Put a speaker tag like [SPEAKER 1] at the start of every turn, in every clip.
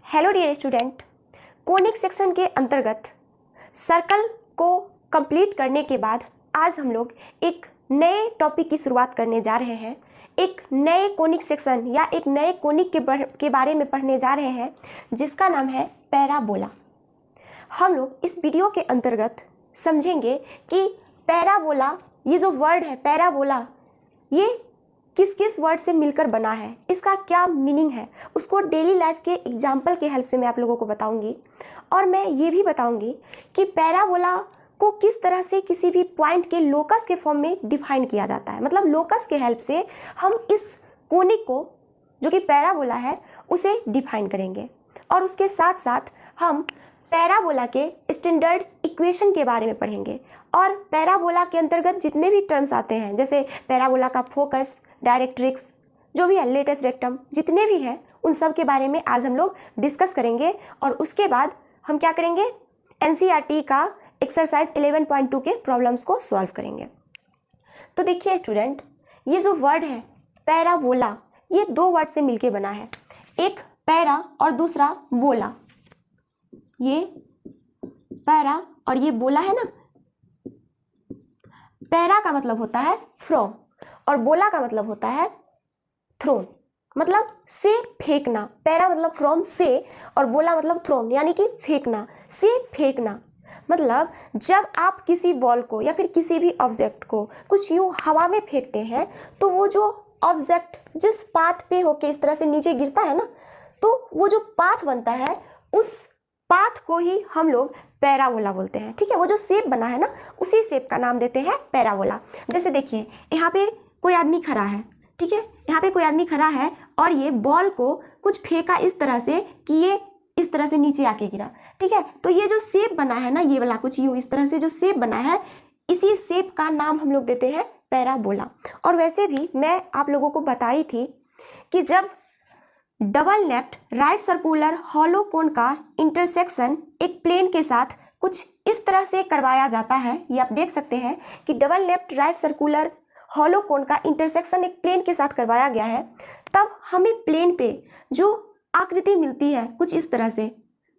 [SPEAKER 1] Hello dear student, conic section के अंतर्गत circle को कंप्लीट करने के बाद आज हम लोग एक नए टॉपिक की शुरुआत करने जा रहे हैं। एक नए कोनिक सेक्शन या एक नए कोनिक के बारे में पढ़ने जा रहे हैं जिसका नाम है पैराबोला। हम लोग इस वीडियो के अंतर्गत समझेंगे कि पैराबोला, ये जो वर्ड है पैराबोला, ये किस किस वर्ड से मिलकर बना है, इसका क्या मीनिंग है, उसको डेली लाइफ के एग्जाम्पल के हेल्प से मैं आप लोगों को बताऊंगी। और मैं ये भी बताऊंगी कि पैराबोला को किस तरह से किसी भी पॉइंट के लोकस के फॉर्म में डिफाइन किया जाता है। मतलब लोकस के हेल्प से हम इस कोनिक को जो कि पैराबोला है उसे डिफाइन करेंगे। और उसके साथ साथ हम पैराबोला के स्टैंडर्ड इक्वेशन के बारे में पढ़ेंगे। और पैराबोला के अंतर्गत जितने भी टर्म्स आते हैं, जैसे पैराबोला का फोकस, डायरेक्ट्रिक्स, जो भी है, लेटस रेक्टम, जितने भी हैं उन सब के बारे में आज हम लोग डिस्कस करेंगे। और उसके बाद हम क्या करेंगे, एनसीईआरटी का एक्सरसाइज 11.2 के प्रॉब्लम्स को सॉल्व करेंगे। तो देखिए स्टूडेंट, ये जो वर्ड है पैराबोला, ये दो वर्ड से मिलके बना है, एक पैरा और दूसरा बोला। ये पैरा और ये बोला है ना। पैरा का मतलब होता है फ्रॉम और बोला का मतलब होता है थ्रोन, मतलब से फेंकना। पैरा मतलब फ्रॉम से और बोला मतलब थ्रोन, यानी कि फेंकना, से फेंकना। मतलब जब आप किसी बॉल को या फिर किसी भी ऑब्जेक्ट को कुछ यूं हवा में फेंकते हैं तो वो जो ऑब्जेक्ट जिस पाथ पे होके इस तरह से नीचे गिरता है ना, तो वो जो पाथ बनता है उस पाथ को ही हम लोग पैराबोला बोलते हैं। ठीक है, वो जो शेप बना है ना, उसी शेप का नाम देते हैं पैराबोला। जैसे देखिए, यहाँ पे कोई आदमी खड़ा है, ठीक है, यहाँ पे कोई आदमी खड़ा है और ये बॉल को कुछ फेंका इस तरह से कि ये इस तरह से नीचे आके गिरा। ठीक है, तो ये जो शेप बना है ना, ये वाला कुछ यूं इस तरह से जो शेप बना है, इसी शेप का नाम हम लोग देते हैं पैराबोला। और वैसे भी मैं आप लोगों को बताई थी कि जब double left right circular hollow cone का इंटरसेक्शन एक प्लेन के साथ कुछ इस तरह से करवाया जाता है, ये आप देख सकते हैं कि double left right circular hollow cone का इंटरसेक्शन एक प्लेन के साथ करवाया गया है, तब हमें प्लेन पे जो आकृति मिलती है कुछ इस तरह से,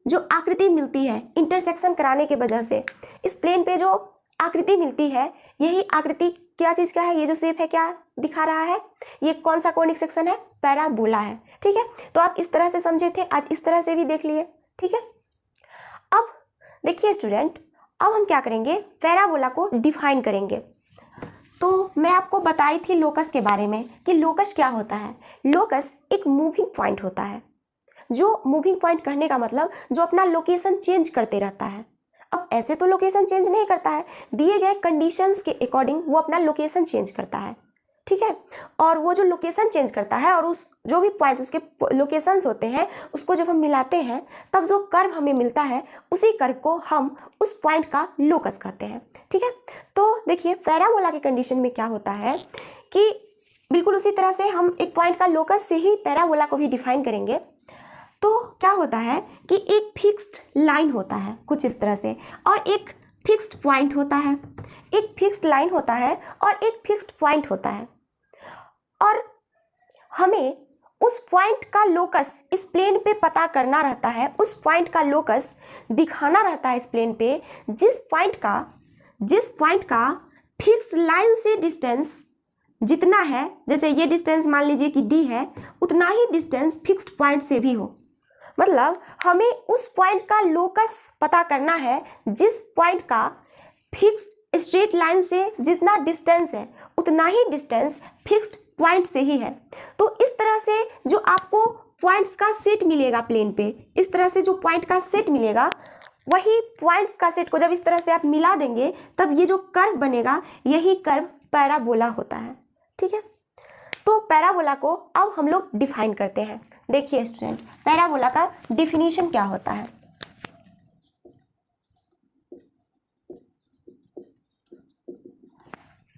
[SPEAKER 1] जो आकृति मिलती है इंटरसेक्शन कराने के वजह से, इस प्लेन पे जो आकृति मिलती है, यही आकृति क्या चीज़ का है, ये जो शेप है क्या दिखा रहा है, ये कौन सा कोनिक सेक्शन है, पैराबोला है। ठीक है, तो आप इस तरह से समझे थे, आज इस तरह से भी देख लिए। ठीक है, अब देखिए स्टूडेंट, अब हम क्या करेंगे, पैराबोला को डिफाइन करेंगे। तो मैं आपको बताई थी लोकस के बारे में कि लोकस क्या होता है। लोकस एक मूविंग पॉइंट होता है, जो मूविंग पॉइंट कहने का मतलब जो अपना लोकेशन चेंज करते रहता है। अब ऐसे तो लोकेशन चेंज नहीं करता है, दिए गए कंडीशंस के अकॉर्डिंग वो अपना लोकेशन चेंज करता है। ठीक है, और वो जो लोकेशन चेंज करता है और उस जो भी पॉइंट उसके लोकेशंस होते हैं उसको जब हम मिलाते हैं तब जो कर्व हमें मिलता है उसी कर्व को हम उस पॉइंट का लोकस कहते हैं। ठीक है, तो देखिए पैराबोला के कंडीशन में क्या होता है कि बिल्कुल उसी तरह से हम एक पॉइंट का लोकस से ही पैराबोला को भी डिफाइन करेंगे। तो क्या होता है कि एक फिक्स्ड लाइन होता है कुछ इस तरह से, और एक फिक्स्ड पॉइंट होता है, एक फिक्स्ड लाइन होता है और एक फिक्स्ड पॉइंट होता है। और हमें उस पॉइंट का लोकस इस प्लेन पे पता करना रहता है, उस पॉइंट का लोकस दिखाना रहता है इस प्लेन पे, जिस पॉइंट का फिक्स्ड लाइन से डिस्टेंस जितना है, जैसे ये डिस्टेंस मान लीजिए कि d है, उतना ही डिस्टेंस फिक्स्ड पॉइंट से भी हो। मतलब हमें उस पॉइंट का लोकस पता करना है जिस पॉइंट का फिक्स्ड स्ट्रेट लाइन से जितना डिस्टेंस है उतना ही डिस्टेंस फिक्स्ड पॉइंट से ही है। तो इस तरह से जो आपको पॉइंट्स का सेट मिलेगा प्लेन पे, इस तरह से जो पॉइंट का सेट मिलेगा, वही पॉइंट्स का सेट को जब इस तरह से आप मिला देंगे तब ये जो कर्व बनेगा, यही कर्व पैराबोला होता है। ठीक है, तो पैराबोला को अब हम लोग डिफाइन करते हैं। देखिए स्टूडेंट, पैराबोला का डिफिनीशन क्या होता है।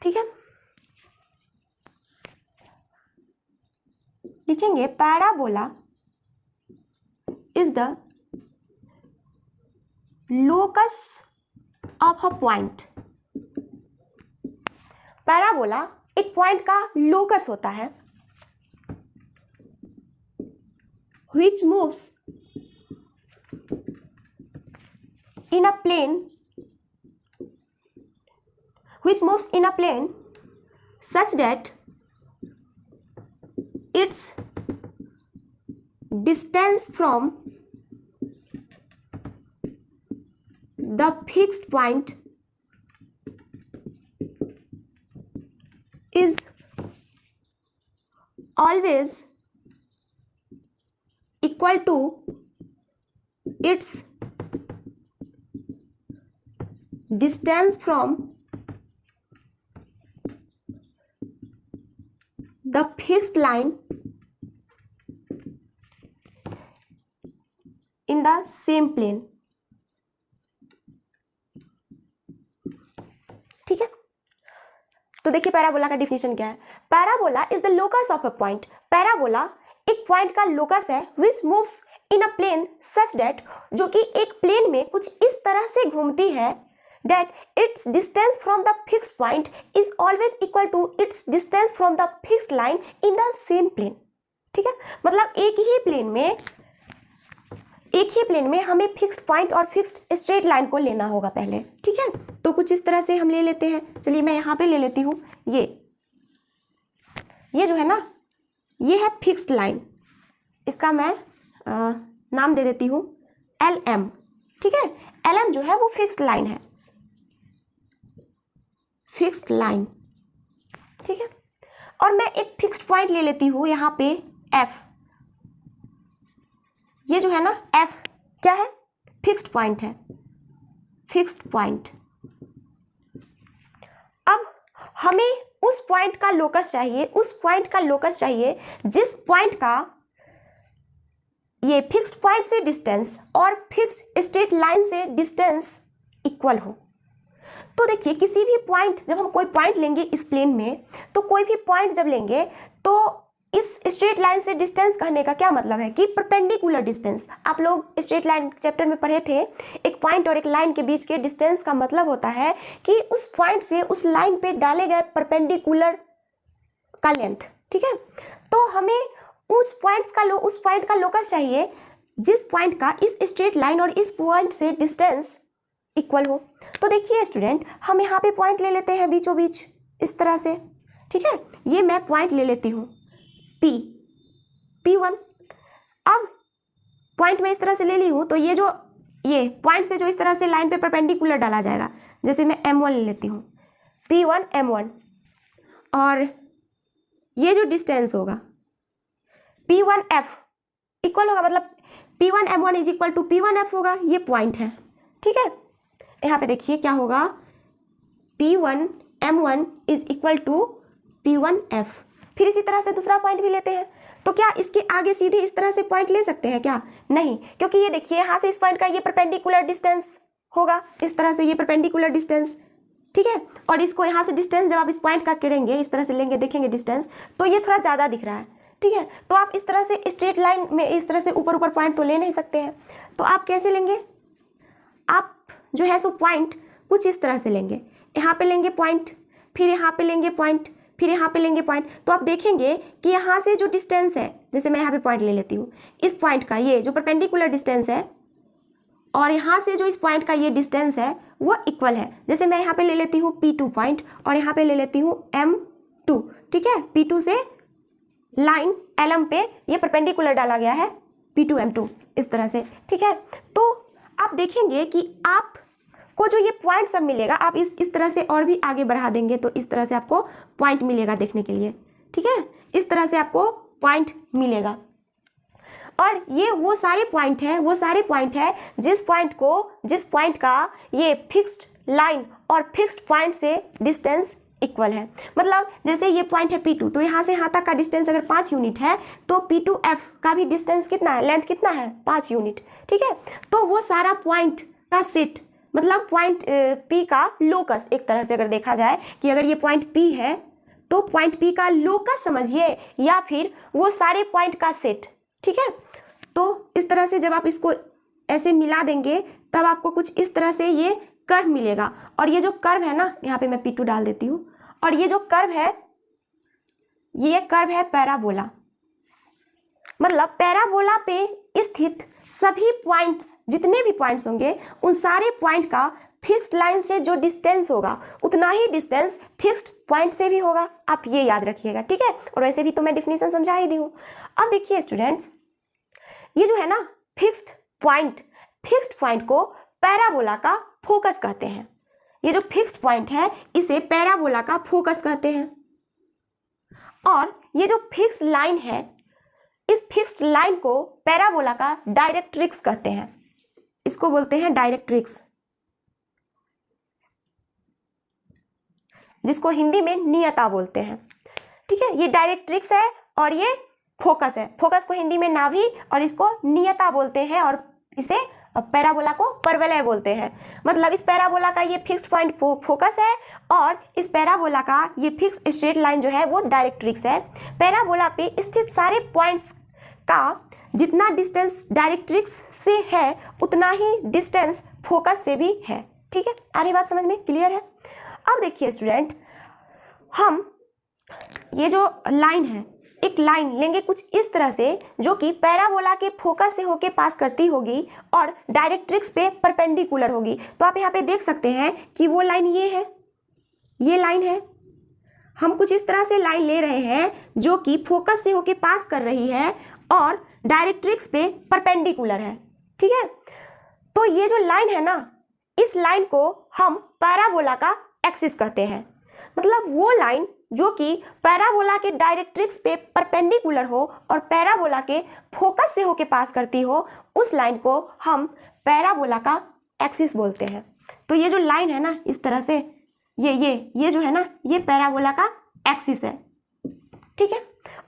[SPEAKER 1] ठीक है, लिखेंगे parabola is the locus of a point. Parabola एक पॉइंट का लोकस होता है which moves in a plane such that its distance from the fixed point is always equal to its distance from the fixed line in the same plane। ठीक है, तो देखिए parabola का definition क्या है। Parabola is the locus of a point. Parabola एक point का locus है which moves in a plane such that, जो कि एक प्लेन में कुछ इस तरह से घूमती है that its distance from the fixed point is always equal to its distance from the fixed line in the same plane। ठीक है, मतलब एक ही प्लेन में हमें फिक्स्ड पॉइंट और फिक्स्ड स्ट्रेट लाइन को लेना होगा पहले। ठीक है, तो कुछ इस तरह से हम ले लेते हैं। चलिए मैं यहाँ पे ले लेती हूँ, ये जो है ना, ये है फिक्स्ड लाइन, इसका मैं नाम दे देती हूँ LM। ठीक है, LM जो है वो फिक्स्ड लाइन है, फिक्स्ड लाइन। ठीक है, और मैं एक फिक्स्ड पॉइंट ले लेती हूँ यहाँ पे F। ये जो है ना F क्या है, फिक्स्ड पॉइंट है, फिक्स्ड पॉइंट। अब हमें उस पॉइंट का लोकस चाहिए, जिस पॉइंट का ये फिक्स्ड पॉइंट से डिस्टेंस और फिक्स्ड स्ट्रेट लाइन से डिस्टेंस इक्वल हो। तो देखिए किसी भी पॉइंट, जब हम कोई पॉइंट लेंगे इस प्लेन में, तो कोई भी पॉइंट जब लेंगे तो इस स्ट्रेट लाइन से डिस्टेंस कहने का क्या मतलब है कि परपेंडिकुलर डिस्टेंस। आप लोग स्ट्रेट लाइन चैप्टर में पढ़े थे, एक पॉइंट और एक लाइन के बीच के डिस्टेंस का मतलब होता है कि उस पॉइंट से उस लाइन पे डाले गए परपेंडिकुलर का लेंथ। ठीक है, तो हमें उस पॉइंट का लोकस चाहिए जिस पॉइंट का इस स्ट्रेट लाइन और इस पॉइंट से डिस्टेंस इक्वल हो। तो देखिए स्टूडेंट, हम यहाँ पे पॉइंट ले लेते हैं बीचों बीच इस तरह से। ठीक है, ये मैं पॉइंट ले लेती हूँ P1। अब पॉइंट में इस तरह से ले ली हूँ, तो ये पॉइंट से जो इस तरह से लाइन पे परपेंडिकुलर डाला जाएगा, जैसे मैं M1 ले लेती हूँ, P1 M1, और ये जो डिस्टेंस होगा P1F इक्वल होगा, मतलब P1 M1 is equal to P1F होगा। ये पॉइंट है। ठीक है, यहाँ पे देखिए क्या होगा, P1 M1 is equal to P1F। फिर इसी तरह से दूसरा पॉइंट भी लेते हैं, तो क्या इसके आगे सीधे इस तरह से पॉइंट ले सकते हैं क्या? नहीं, क्योंकि ये देखिए यहाँ से इस पॉइंट का ये परपेंडिकुलर डिस्टेंस होगा, इस तरह से ये परपेंडिकुलर डिस्टेंस। ठीक है, और इसको यहाँ से डिस्टेंस जब आप इस पॉइंट का करेंगे, इस तरह से लेंगे, देखेंगे डिस्टेंस, तो ये थोड़ा ज़्यादा दिख रहा है। ठीक है, तो आप इस तरह से स्ट्रेट लाइन में इस तरह से ऊपर ऊपर पॉइंट तो ले नहीं सकते हैं, तो आप कैसे लेंगे? आप जो है सो पॉइंट कुछ इस तरह से लेंगे, यहाँ पे लेंगे पॉइंट, फिर यहाँ पे लेंगे पॉइंट, फिर यहाँ पे लेंगे पॉइंट। तो आप देखेंगे कि यहाँ से जो डिस्टेंस है, जैसे मैं यहाँ पे पॉइंट ले लेती हूँ, इस पॉइंट का ये जो परपेंडिकुलर डिस्टेंस है और यहाँ से जो इस पॉइंट का ये डिस्टेंस है वो इक्वल है। जैसे मैं यहाँ पे ले लेती हूँ P2 पॉइंट और यहाँ पे ले लेती हूँ M2। ठीक है, P2 से लाइन LM पे ये परपेंडिकुलर डाला गया है P2 M2 इस तरह से। ठीक है, तो आप देखेंगे कि आपको जो ये पॉइंट सब मिलेगा, आप इस तरह से और भी आगे बढ़ा देंगे तो इस तरह से आपको पॉइंट मिलेगा देखने के लिए। ठीक है, इस तरह से आपको पॉइंट मिलेगा, और ये वो सारे पॉइंट हैं जिस पॉइंट का ये फिक्स्ड लाइन और फिक्स्ड पॉइंट से डिस्टेंस इक्वल है। मतलब जैसे ये पॉइंट है P2, तो यहाँ से यहाँ तक का डिस्टेंस अगर 5 यूनिट है तो P2F का भी डिस्टेंस कितना है, लेंथ कितना है, 5 यूनिट। ठीक है, तो वो सारा पॉइंट का सेट, मतलब पॉइंट P का लोकस, एक तरह से अगर देखा जाए कि अगर ये पॉइंट P है तो पॉइंट P का लोकस समझिए, या फिर वो सारे पॉइंट का सेट। ठीक है, तो इस तरह से जब आप इसको ऐसे मिला देंगे तब आपको कुछ इस तरह से ये कर्व मिलेगा। और ये जो कर्व है ना, यहाँ पे मैं P2 डाल देती हूँ, और ये जो कर्व है, ये कर्व है पैराबोला। मतलब पैराबोला पे इस स्थित सभी पॉइंट्स, जितने भी पॉइंट्स होंगे उन सारे पॉइंट का फिक्स्ड लाइन से जो डिस्टेंस होगा उतना ही डिस्टेंस फिक्स्ड पॉइंट से भी होगा। आप ये याद रखिएगा, ठीक है। और वैसे भी तो मैं डिफिनीशन समझा ही दी हूँ। अब देखिए स्टूडेंट्स, ये जो है ना फिक्स्ड पॉइंट को पैराबोला का फोकस कहते हैं। ये जो फिक्स्ड पॉइंट है इसे पैराबोला का फोकस कहते हैं। और ये जो फिक्स्ड लाइन है, इस फिक्स्ड लाइन को पैराबोला का डायरेक्ट्रिक्स कहते हैं। इसको बोलते हैं डायरेक्ट्रिक्स, जिसको हिंदी में नियता बोलते हैं, ठीक है। ये डायरेक्ट्रिक्स है और ये फोकस है। फोकस को हिंदी में नाभि और इसको नियता बोलते हैं, और इसे पैराबोला को परवलय बोलते हैं। मतलब इस पैराबोला का ये फिक्स्ड पॉइंट फोकस है और इस पैराबोला का ये फिक्स स्ट्रेट लाइन जो है वो डायरेक्ट्रिक्स है। पैराबोला पे स्थित सारे पॉइंट्स का जितना डिस्टेंस डायरेक्ट्रिक्स से है उतना ही डिस्टेंस फोकस से भी है, ठीक है। आ रही बात समझ में, क्लियर है। अब देखिए स्टूडेंट, हम ये जो लाइन है, एक लाइन लेंगे कुछ इस तरह से जो कि पैराबोला के फोकस से होके पास करती होगी और डायरेक्ट्रिक्स पे परपेंडिकुलर होगी। तो आप यहाँ पे देख सकते हैं कि वो लाइन ये है, ये लाइन है। हम कुछ इस तरह से लाइन ले रहे हैं जो कि फोकस से होके पास कर रही है और डायरेक्ट्रिक्स पे परपेंडिकुलर है, ठीक है। तो ये जो लाइन है ना, इस लाइन को हम पैराबोला का एक्सिस कहते हैं। मतलब वो लाइन जो कि पैराबोला के डायरेक्ट्रिक्स पे परपेंडिकुलर हो और पैराबोला के फोकस से होके पास करती हो, उस लाइन को हम पैराबोला का एक्सिस बोलते हैं। तो ये जो लाइन है ना इस तरह से, ये जो है ना, ये पैराबोला का एक्सिस है, ठीक है।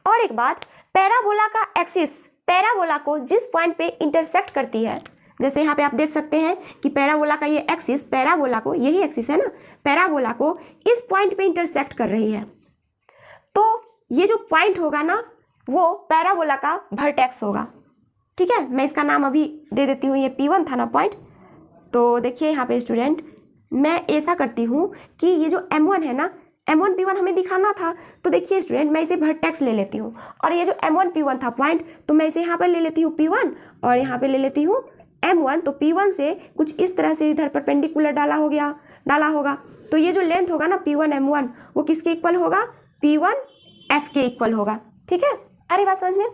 [SPEAKER 1] और एक बात, पैराबोला का एक्सिस पैराबोला को जिस पॉइंट पे इंटरसेक्ट करती है, जैसे यहाँ पे आप देख सकते हैं कि पैराबोला का ये एक्सिस पैराबोला को, यही एक्सिस है ना, पैराबोला को इस पॉइंट पे इंटरसेक्ट कर रही है। तो ये जो पॉइंट होगा ना वो पैराबोला का वर्टेक्स होगा, ठीक है। मैं इसका नाम अभी दे देती हूँ, ये P1 था ना पॉइंट। तो देखिए यहाँ पे स्टूडेंट, मैं ऐसा करती हूँ कि ये जो M1 है ना, M1 P1 हमें दिखाना था। तो देखिए स्टूडेंट, मैं इसे वर्टेक्स ले लेती हूँ और ये जो M1 P1 था पॉइंट, तो मैं इसे यहाँ पर ले लेती हूँ P1 और यहाँ पे ले लेती हूँ M1। तो P1 से कुछ इस तरह से इधर परपेंडिकुलर डाला होगा। तो ये जो लेंथ होगा ना P1 M1, वो किसके इक्वल होगा? P1 F के इक्वल होगा, ठीक है। अरे बात समझ में।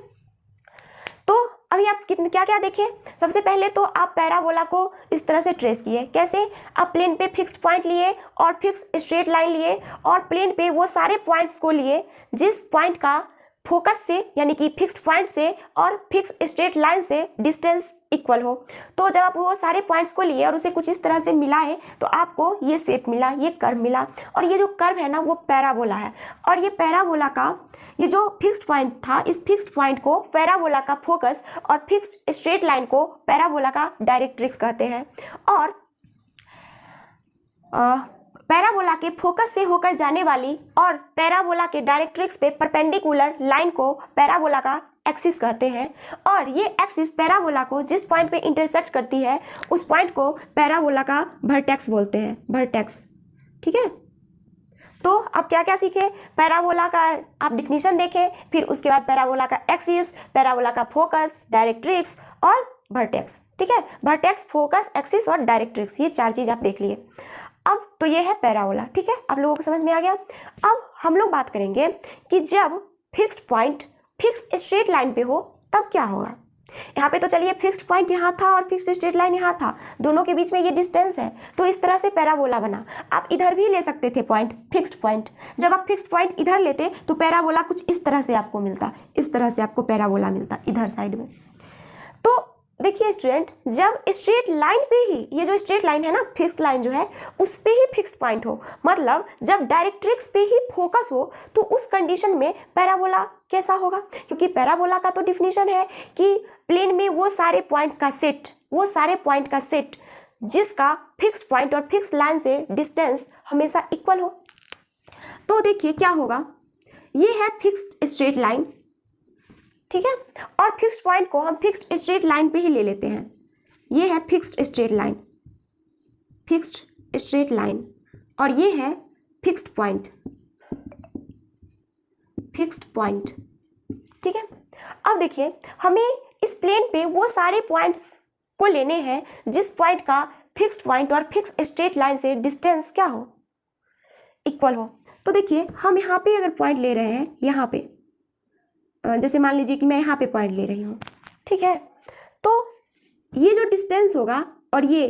[SPEAKER 1] तो अभी आप क्या क्या देखें। सबसे पहले तो आप पैराबोला को इस तरह से ट्रेस किए। कैसे? आप प्लेन पे फिक्स्ड पॉइंट लिए और फिक्स स्ट्रेट लाइन लिए और प्लेन पे वो सारे पॉइंट्स को लिए जिस पॉइंट का फोकस से यानी कि फिक्स्ड पॉइंट से और फिक्स स्ट्रेट लाइन से डिस्टेंस इक्वल हो। तो जब आप वो सारे पॉइंट्स को लिए और उसे कुछ इस तरह से मिलाए तो आपको ये शेप मिला, ये कर्व मिला। और ये जो कर्व है ना वो पैराबोला है। और ये पैराबोला का ये जो फिक्स्ड पॉइंट था, इस फिक्स्ड पॉइंट को पैराबोला का फोकस और फिक्स्ड स्ट्रेट लाइन को पैराबोला का डायरेक्ट्रिक्स कहते हैं। और पैराबोला के फोकस से होकर जाने वाली और पैराबोला के डायरेक्ट्रिक्स पे परपेंडिकुलर लाइन को पैराबोला का एक्सिस कहते हैं। और ये एक्सिस पैराबोला को जिस पॉइंट पे इंटरसेक्ट करती है उस पॉइंट को पैराबोला का वर्टेक्स बोलते हैं, वर्टेक्स, ठीक है। तो अब क्या क्या सीखे? पैराबोला का आप डिफिनीशन देखें, फिर उसके बाद पैराबोला का एक्सिस, पैराबोला का फोकस, डायरेक्ट्रिक्स और वर्टेक्स, ठीक है। वर्टेक्स, फोकस, एक्सिस और डायरेक्ट्रिक्स, ये चार चीज आप देख लिए। अब तो ये है पैराबोला, ठीक है। आप लोगों को समझ में आ गया। अब हम लोग बात करेंगे कि जब fixed point fixed straight line पे हो तब क्या होगा। यहाँ पे तो चलिए फिक्स्ड पॉइंट यहाँ था और फिक्स्ड स्ट्रेट लाइन यहाँ था, दोनों के बीच में ये डिस्टेंस है, तो इस तरह से पैराबोला बना। आप इधर भी ले सकते थे पॉइंट, फिक्स्ड पॉइंट। जब आप फिक्स्ड पॉइंट इधर लेते तो पैराबोला कुछ इस तरह से आपको मिलता, इस तरह से आपको पैराबोला मिलता इधर साइड में। तो देखिए स्टूडेंट, जब स्ट्रेट लाइन पे ही, ये जो स्ट्रेट लाइन है ना, फिक्स्ड लाइन जो है उस पे ही फिक्स्ड पॉइंट हो, मतलब जब डायरेक्ट्रिक्स पे ही फोकस हो, तो उस कंडीशन में पैराबोला कैसा होगा? क्योंकि पैराबोला का तो डिफिनीशन है कि प्लेन में वो सारे पॉइंट का सेट जिसका फिक्स्ड पॉइंट और फिक्स्ड लाइन से डिस्टेंस हमेशा इक्वल हो। तो देखिए क्या होगा, ये है फिक्स्ड स्ट्रेट लाइन, ठीक है। और फिक्स्ड पॉइंट को हम फिक्स्ड स्ट्रेट लाइन पे ही ले लेते हैं। ये है fixed straight line, fixed straight line, और ये है फिक्स्ड पॉइंट, फिक्स्ड पॉइंट, ठीक है। अब देखिए, हमें इस प्लेन पे वो सारे पॉइंट्स को लेने हैं जिस पॉइंट का फिक्स्ड पॉइंट और फिक्स स्ट्रेट लाइन से डिस्टेंस क्या हो, इक्वल हो। तो देखिए हम यहाँ पे अगर पॉइंट ले रहे हैं, यहाँ पे जैसे मान लीजिए कि मैं यहाँ पे पॉइंट ले रही हूँ, ठीक है, तो ये जो डिस्टेंस होगा और ये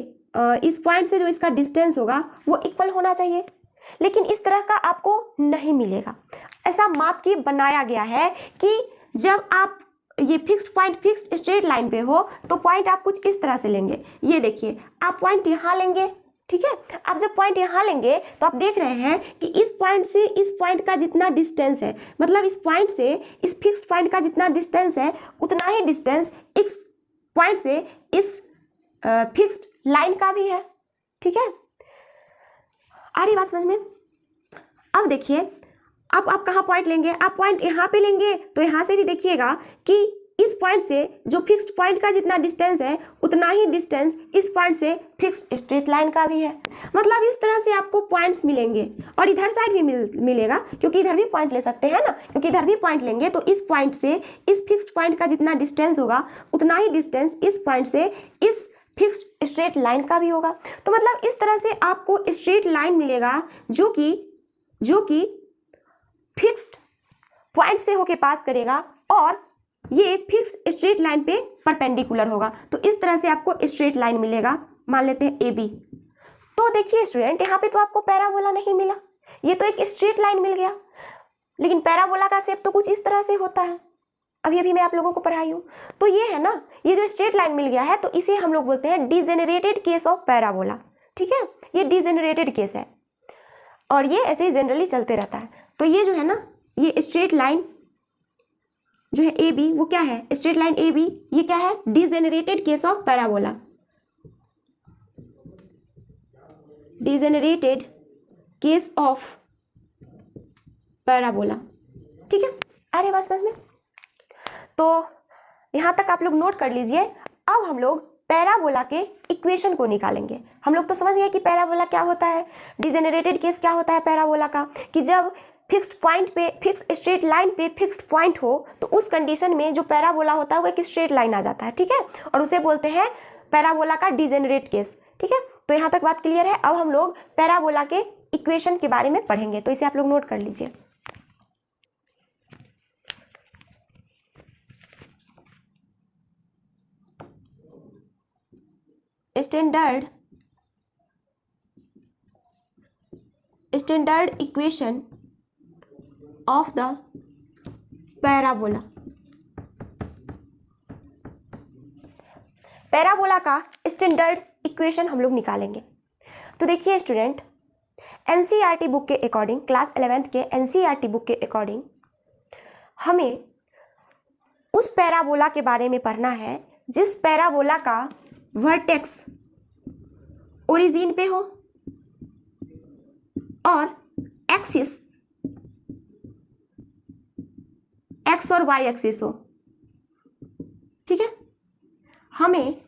[SPEAKER 1] इस पॉइंट से जो इसका डिस्टेंस होगा वो इक्वल होना चाहिए, लेकिन इस तरह का आपको नहीं मिलेगा। ऐसा माप के बनाया गया है कि जब आप ये fixed point fixed straight line पे हो तो पॉइंट आप कुछ इस तरह से लेंगे। ये देखिए आप पॉइंट यहाँ लेंगे, ठीक है, आप जब पॉइंट यहाँ लेंगे तो आप देख रहे हैं कि इस पॉइंट से इस पॉइंट का जितना डिस्टेंस है, मतलब इस पॉइंट से इस फिक्स्ड पॉइंट का जितना डिस्टेंस है उतना ही डिस्टेंस इस पॉइंट से इस फिक्स्ड लाइन का भी है, ठीक है। आ रही बात समझ में? अब देखिए अब आप कहाँ पॉइंट लेंगे, आप पॉइंट यहाँ पे लेंगे तो यहाँ से भी देखिएगा कि इस पॉइंट से जो फिक्स्ड पॉइंट का जितना डिस्टेंस है उतना ही डिस्टेंस इस पॉइंट से फिक्स्ड स्ट्रेट लाइन का भी है। मतलब इस तरह से आपको पॉइंट्स मिलेंगे और इधर साइड भी मिलेगा, क्योंकि इधर भी पॉइंट ले सकते हैं ना, क्योंकि इधर भी पॉइंट लेंगे तो इस पॉइंट से इस फिक्स्ड पॉइंट का जितना डिस्टेंस होगा उतना ही डिस्टेंस इस पॉइंट से इस फिक्स्ड स्ट्रेट लाइन का भी होगा। तो मतलब इस तरह से आपको स्ट्रेट लाइन मिलेगा जो कि फिक्स्ड पॉइंट से होके पास करेगा और ये फिक्स्ड स्ट्रेट लाइन पे परपेंडिकुलर होगा। तो इस तरह से आपको स्ट्रेट लाइन मिलेगा, मान लेते हैं ए बी। तो देखिए स्टूडेंट, यहाँ पे तो आपको पैराबोला नहीं मिला, ये तो एक स्ट्रेट लाइन मिल गया, लेकिन पैराबोला का शेप तो कुछ इस तरह से होता है, अभी अभी मैं आप लोगों को पढ़ाई हूँ। तो ये है ना, ये जो स्ट्रेट लाइन मिल गया है तो इसे हम लोग बोलते हैं डिजेनरेटेड केस ऑफ पैराबोला, ठीक है, ये डिजेनरेटेड केस है और ये ऐसे ही जनरली चलते रहता है। तो ये जो है ना, ये स्ट्रेट लाइन जो है ए बी, वो क्या है, स्ट्रेट लाइन ए बी, ये क्या है, degenerated case of parabola, degenerated case of parabola, ठीक है। अरे बस में तो यहाँ तक आप लोग नोट कर लीजिए। अब हम लोग पैराबोला के इक्वेशन को निकालेंगे। हम लोग तो समझ गए कि पैराबोला क्या होता है, डिजेनरेटेड केस क्या होता है पैराबोला का, कि जब फिक्स्ड पॉइंट पे फिक्स्ड स्ट्रेट लाइन पे फिक्स्ड पॉइंट हो तो उस कंडीशन में जो पैराबोला होता है वो एक स्ट्रेट लाइन आ जाता है, ठीक है, और उसे बोलते हैं पैराबोला का डिजेनरेट केस, ठीक है। तो यहाँ तक बात क्लियर है। अब हम लोग पैराबोला के इक्वेशन के बारे में पढ़ेंगे, तो इसे आप लोग नोट कर लीजिए। Standard equation of the parabola. Parabola का स्टैंडर्ड इक्वेशन हम लोग निकालेंगे। तो देखिए स्टूडेंट, एनसीईआरटी बुक के अकॉर्डिंग, क्लास 11th के एनसीईआरटी बुक के अकॉर्डिंग हमें उस पैराबोला के बारे में पढ़ना है जिस पैराबोला का वर्टेक्स ओरिजिन पे हो और एक्सिस एक्स और वाई एक्सिस हो, ठीक है। हमें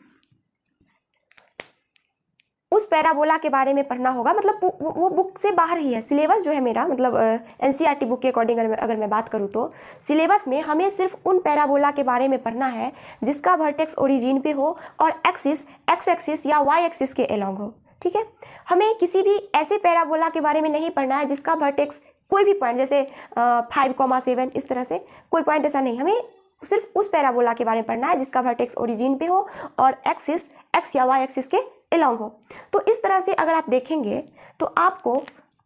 [SPEAKER 1] उस पैराबोला के बारे में पढ़ना होगा, मतलब वो बुक से बाहर ही है। सिलेबस जो है मेरा, मतलब एनसीईआरटी बुक के अकॉर्डिंग अगर मैं बात करूँ तो सिलेबस में हमें सिर्फ उन पैराबोला के बारे में पढ़ना है जिसका वर्टेक्स ओरिजिन पे हो और एक्सिस एक्स एक्सिस या वाई एक्सिस के अलोंग हो, ठीक है। हमें किसी भी ऐसे पैराबोला के बारे में नहीं पढ़ना है जिसका वर्टेक्स कोई भी पॉइंट, जैसे 5,7 इस तरह से कोई पॉइंट ऐसा नहीं, हमें सिर्फ उस पैराबोला के बारे में पढ़ना है जिसका वर्टेक्स ओरिजिन पे हो और एक्सिस एक्स या वाई एक्सिस के अलोंग हो। तो इस तरह से अगर आप देखेंगे तो आपको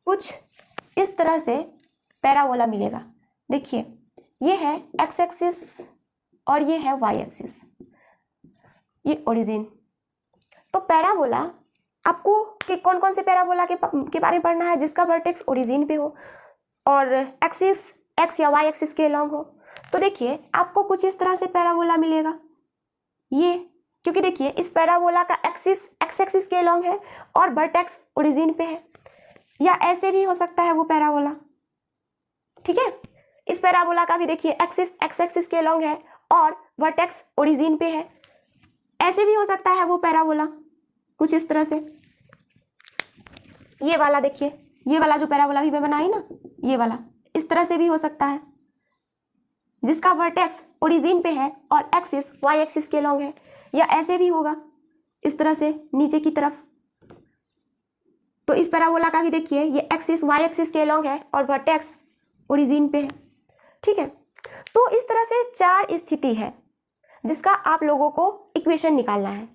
[SPEAKER 1] कुछ इस तरह से पैराबोला मिलेगा। देखिए ये है एक्स एक्सिस और ये है वाई एक्सिस, ये ओरिजिन। तो पैराबोला आपको कि कौन कौन से पैराबोला के बारे में पढ़ना है जिसका वर्टेक्स ओरिजिन पे हो और एक्सिस एक्स या वाई एक्सिस के अलोंग हो। तो देखिए आपको कुछ इस तरह से पैराबोला मिलेगा ये, क्योंकि देखिए इस पैराबोला का एक्सिस एक्स एक्सिस के अलोंग है और वर्टेक्स ओरिजिन पे है, या ऐसे भी हो सकता है वो पैराबोला, ठीक है। इस पैराबोला का भी देखिए एक्सिस एक्स एक्सिस के अलोंग है और वर्टेक्स ओरिजिन पे है, ऐसे भी हो सकता है वो पैराबोला कुछ इस तरह से। ये वाला देखिए, ये वाला जो पैराबोला भी मैं बनाई ना, ये वाला इस तरह से भी हो सकता है, जिसका वर्टेक्स ओरिजिन पे है और एक्सिस वाई एक्सिस के अलॉन्ग है, या ऐसे भी होगा इस तरह से नीचे की तरफ। तो इस पैराबोला का भी देखिए ये एक्सिस वाई एक्सिस के अलॉन्ग है और वर्टेक्स ओरिजिन पे है, ठीक है। तो इस तरह से 4 स्थिति है जिसका आप लोगों को इक्वेशन निकालना है।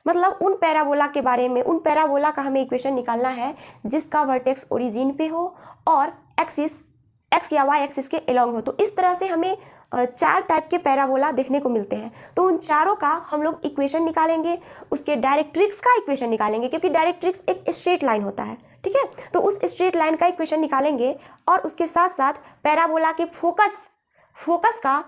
[SPEAKER 1] मतलब उन पैराबोला के बारे में, उन पैराबोला का हमें इक्वेशन निकालना है जिसका वर्टेक्स ओरिजिन पे हो और एक्सिस एक्स या वाई एक्सिस के अलॉन्ग हो। तो इस तरह से हमें 4 टाइप के पैराबोला देखने को मिलते हैं। तो उन चारों का हम लोग इक्वेशन निकालेंगे, उसके डायरेक्ट्रिक्स का इक्वेशन निकालेंगे, क्योंकि डायरेक्ट्रिक्स एक स्ट्रेट लाइन होता है, ठीक है। तो उस स्ट्रेट लाइन का इक्वेशन निकालेंगे और उसके साथ साथ पैराबोला के फोकस का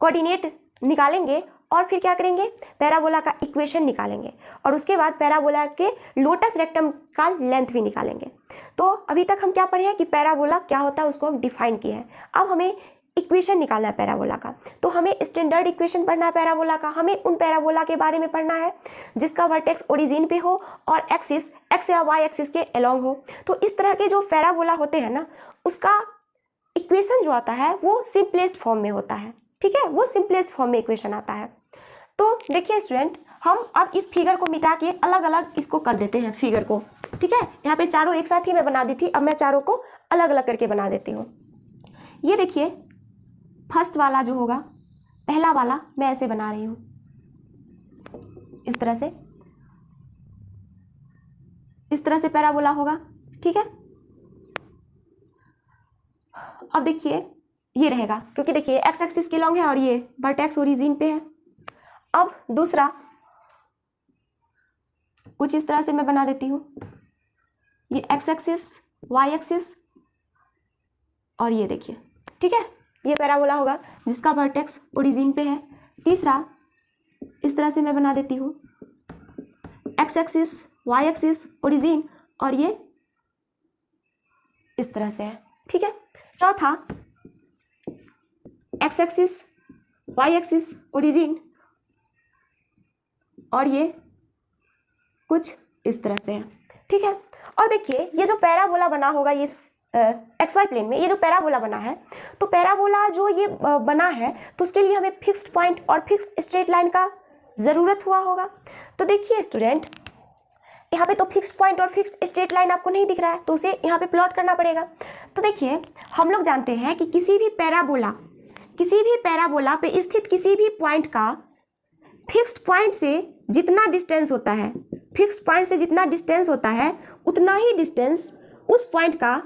[SPEAKER 1] कोऑर्डिनेट निकालेंगे और फिर क्या करेंगे, पैराबोला का इक्वेशन निकालेंगे और उसके बाद पैराबोला के लोटस रेक्टम का लेंथ भी निकालेंगे। तो अभी तक हम क्या पढ़े हैं कि पैराबोला क्या होता है उसको हम डिफाइन किए हैं। अब हमें इक्वेशन निकालना है पैराबोला का। तो हमें स्टैंडर्ड इक्वेशन पढ़ना है पैराबोला का। हमें उन पैराबोला के बारे में पढ़ना है जिसका वर्टेक्स ओरिजिन पे हो और एक्सिस एक्स या वाई एक्सिस के अलॉन्ग हो। तो इस तरह के जो पैराबोला होते हैं ना, उसका इक्वेशन जो आता है वो सिंपलेस्ट फॉर्म में होता है, ठीक है। वो सिंपलेस्ट फॉर्म में इक्वेशन आता है। तो देखिए स्टूडेंट, हम अब इस फिगर को मिटा के अलग अलग इसको कर देते हैं फिगर को, ठीक है। यहाँ पे चारों एक साथ ही मैं बना दी थी, अब मैं चारों को अलग अलग करके बना देती हूँ। ये देखिए फर्स्ट वाला जो होगा, पहला वाला मैं ऐसे बना रही हूँ इस तरह से पैराबोला होगा, ठीक है। अब देखिए ये रहेगा, क्योंकि देखिए एक्स एक्सिस के लॉन्ग है और ये वर्टेक्स ओरिजिन पे है। अब दूसरा कुछ इस तरह से मैं बना देती हूँ, ये एक्स एक्सिस वाई एक्सिस और ये देखिए, ठीक है। ये पैराबोला होगा जिसका वर्टेक्स ओरिजिन पे है। तीसरा इस तरह से मैं बना देती हूँ, X axis Y axis origin और ये इस तरह से है, ठीक है। चौथा X axis Y axis origin और ये कुछ इस तरह से है, ठीक है। और देखिए ये जो पैराबोला बना होगा इस एक्स वाई प्लेन में, ये जो पैराबोला बना है, तो पैराबोला जो ये बना है तो उसके लिए हमें फिक्स्ड पॉइंट और फिक्स्ड स्ट्रेट लाइन का ज़रूरत हुआ होगा। तो देखिए स्टूडेंट, यहाँ पे तो फिक्स्ड पॉइंट और फिक्स्ड स्ट्रेट लाइन आपको नहीं दिख रहा है, तो उसे यहाँ पे प्लॉट करना पड़ेगा। तो देखिए हम लोग जानते हैं कि किसी भी पैराबोला पे स्थित किसी भी पॉइंट का फिक्स्ड पॉइंट से जितना डिस्टेंस होता है, फिक्स्ड पॉइंट से जितना डिस्टेंस होता है उतना ही डिस्टेंस उस पॉइंट का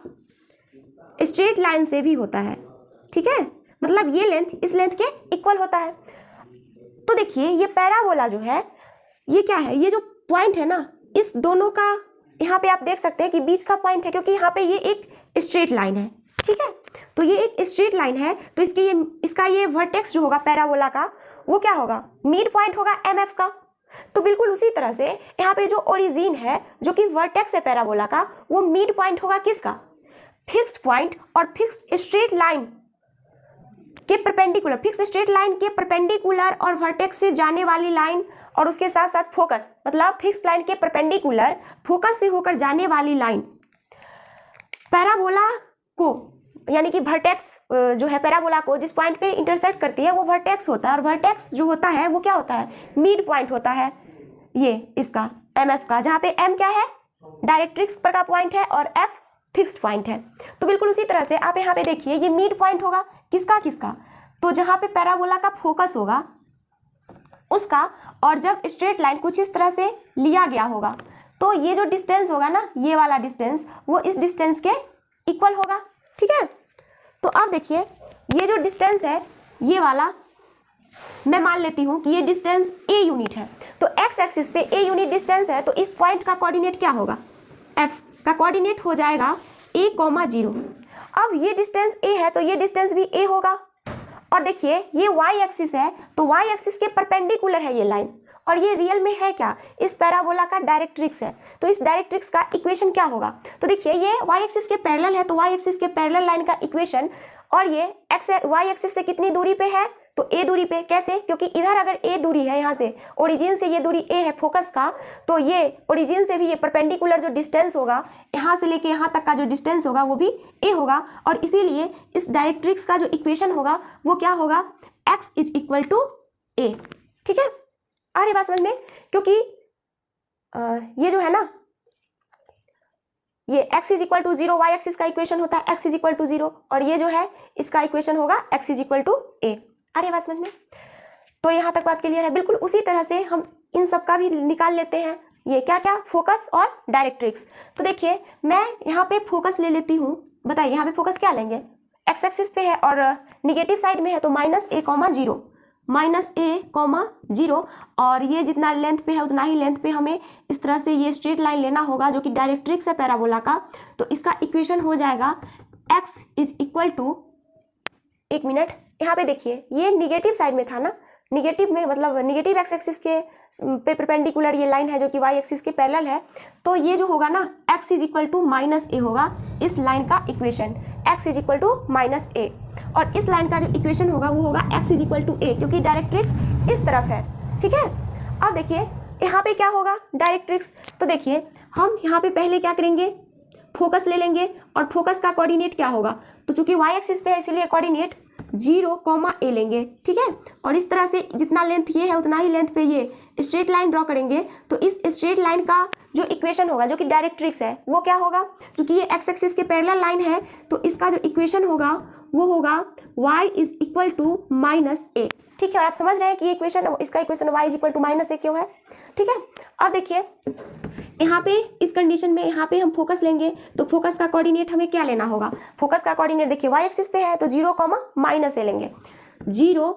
[SPEAKER 1] स्ट्रेट लाइन से भी होता है, ठीक है। मतलब ये लेंथ इस लेंथ के इक्वल होता है। तो देखिए ये पैराबोला जो है ये क्या है, ये जो पॉइंट है ना, इस दोनों का यहाँ पे आप देख सकते हैं कि बीच का पॉइंट है, क्योंकि यहाँ पे ये एक स्ट्रेट लाइन है, ठीक है। तो ये एक स्ट्रेट लाइन है, तो इसका ये वर्टेक्स जो होगा पैराबोला का वो क्या होगा, मिड पॉइंट होगा MF का। तो बिल्कुल उसी तरह से यहाँ पे जो ओरिजिन है जो कि वर्टेक्स है पैराबोला का, वो मिड पॉइंट होगा किसका, फिक्स्ड पॉइंट और फिक्स्ड स्ट्रेट लाइन के परपेंडिकुलर, फिक्स्ड स्ट्रेट लाइन के परपेंडिकुलर और वर्टेक्स से जाने वाली लाइन और उसके साथ साथ फोकस, मतलब फिक्स्ड लाइन के परपेंडिकुलर फोकस से होकर जाने वाली लाइन पैराबोला को, यानी कि वर्टेक्स जो है पैराबोला को जिस पॉइंट पे इंटरसेक्ट करती है वो वर्टेक्स होता है। और वर्टेक्स जो होता है वो क्या होता है, मिड पॉइंट होता है ये इसका MF का, जहाँ पे M क्या है, डायरेक्ट्रिक्स पर का पॉइंट है और F फिक्स्ड पॉइंट है। तो बिल्कुल उसी तरह से आप यहाँ पे देखिए ये मिड पॉइंट होगा किसका, तो जहाँ पे पैराबोला का फोकस होगा उसका, और जब स्ट्रेट लाइन कुछ इस तरह से लिया गया होगा तो ये जो डिस्टेंस होगा ना, ये वाला डिस्टेंस वो इस डिस्टेंस के इक्वल होगा, ठीक है। तो अब देखिए ये जो डिस्टेंस है ये वाला मैं मान लेती हूँ कि ये डिस्टेंस A यूनिट है। तो एक्स एक्सिस पे A यूनिट डिस्टेंस है, तो इस पॉइंट का कोऑर्डिनेट क्या होगा, F का कोऑर्डिनेट हो जाएगा A,0। अब ये डिस्टेंस A है तो ये डिस्टेंस भी A होगा। और देखिए ये y एक्सिस है, तो y एक्सिस के परपेंडिकुलर है ये लाइन, और ये रियल में है क्या, इस पैराबोला का डायरेक्ट्रिक्स है। तो इस डायरेक्ट्रिक्स का इक्वेशन क्या होगा, तो देखिए ये y एक्सिस के पैरेलल है, तो y एक्सिस के पैरेलल लाइन का इक्वेशन, और ये y एक्सिस से कितनी दूरी पे है, तो a दूरी पे। कैसे? क्योंकि इधर अगर a दूरी है, यहाँ से ओरिजिन से ये दूरी a है फोकस का, तो ये ओरिजिन से भी ये परपेंडिकुलर जो डिस्टेंस होगा, यहाँ से लेके यहाँ तक का जो डिस्टेंस होगा वो भी a होगा। और इसीलिए इस डायरेक्ट्रिक्स का जो इक्वेशन होगा वो क्या होगा? x is equal to a। ठीक है, आ रही बात समझ में? क्योंकि ये जो है ना, ये x is equal to 0 Y axis का इक्वेशन होता है x इज इक्वल टू 0, और ये जो है इसका इक्वेशन होगा x is equal to a। आ रही बात समझ में? तो यहाँ तक बात क्लियर है। बिल्कुल उसी तरह से हम इन सब का भी निकाल लेते हैं। ये क्या क्या? फोकस और डायरेक्ट्रिक्स। तो देखिए मैं यहाँ पे फोकस ले लेती हूँ। बताइए यहाँ पे फोकस क्या लेंगे? एक्स एक्सिस पे है और निगेटिव साइड में है, तो -a, 0 और ये जितना लेंथ पे है उतना ही लेंथ पे हमें इस तरह से ये स्ट्रेट लाइन लेना होगा जो कि डायरेक्ट्रिक्स है पैराबोला का। तो इसका इक्वेशन हो जाएगा x इज इक्वल टू, एक मिनट, यहाँ पे देखिए ये निगेटिव साइड में था ना, निगेटिव में मतलब निगेटिव एक्स एक्सिस के पे परपेंडिकुलर ये लाइन है जो कि वाई एक्सिस के पैरेलल है। तो ये जो होगा ना x is equal to -a होगा इस लाइन का equation, x is equal to -a। और इस लाइन का जो इक्वेशन होगा वो होगा x is equal to a, क्योंकि डायरेक्ट्रिक्स इस तरफ है। ठीक है, अब देखिए यहाँ पे क्या होगा डायरेक्ट्रिक्स। तो देखिए हम यहाँ पे पहले क्या करेंगे? फोकस ले लेंगे और फोकस का कोऑर्डिनेट क्या होगा? तो चूंकि वाई एक्सिस पे है इसीलिए कोऑर्डिनेट 0, a लेंगे। ठीक है, और इस तरह से जितना लेंथ ये है उतना ही लेंथ पे ये स्ट्रेट लाइन ड्रॉ करेंगे। तो इस स्ट्रेट लाइन का जो इक्वेशन होगा जो कि डायरेक्ट्रिक्स है वो क्या होगा? क्योंकि ये एक्स एक्सिस के पैरेलल लाइन है तो इसका जो इक्वेशन होगा वो होगा y is equal to -a। ठीक है, और आप समझ रहे हैं कि ये इक्वेशन, इसका equation y is equal to -a क्यों है? ठीक है, अब देखिए यहाँ पे इस कंडीशन में यहाँ पे हम फोकस लेंगे तो फोकस का कोऑर्डिनेट हमें क्या लेना होगा? फोकस का कोऑर्डिनेट देखिए y एक्सिस पे है तो 0, -a लेंगे। 0,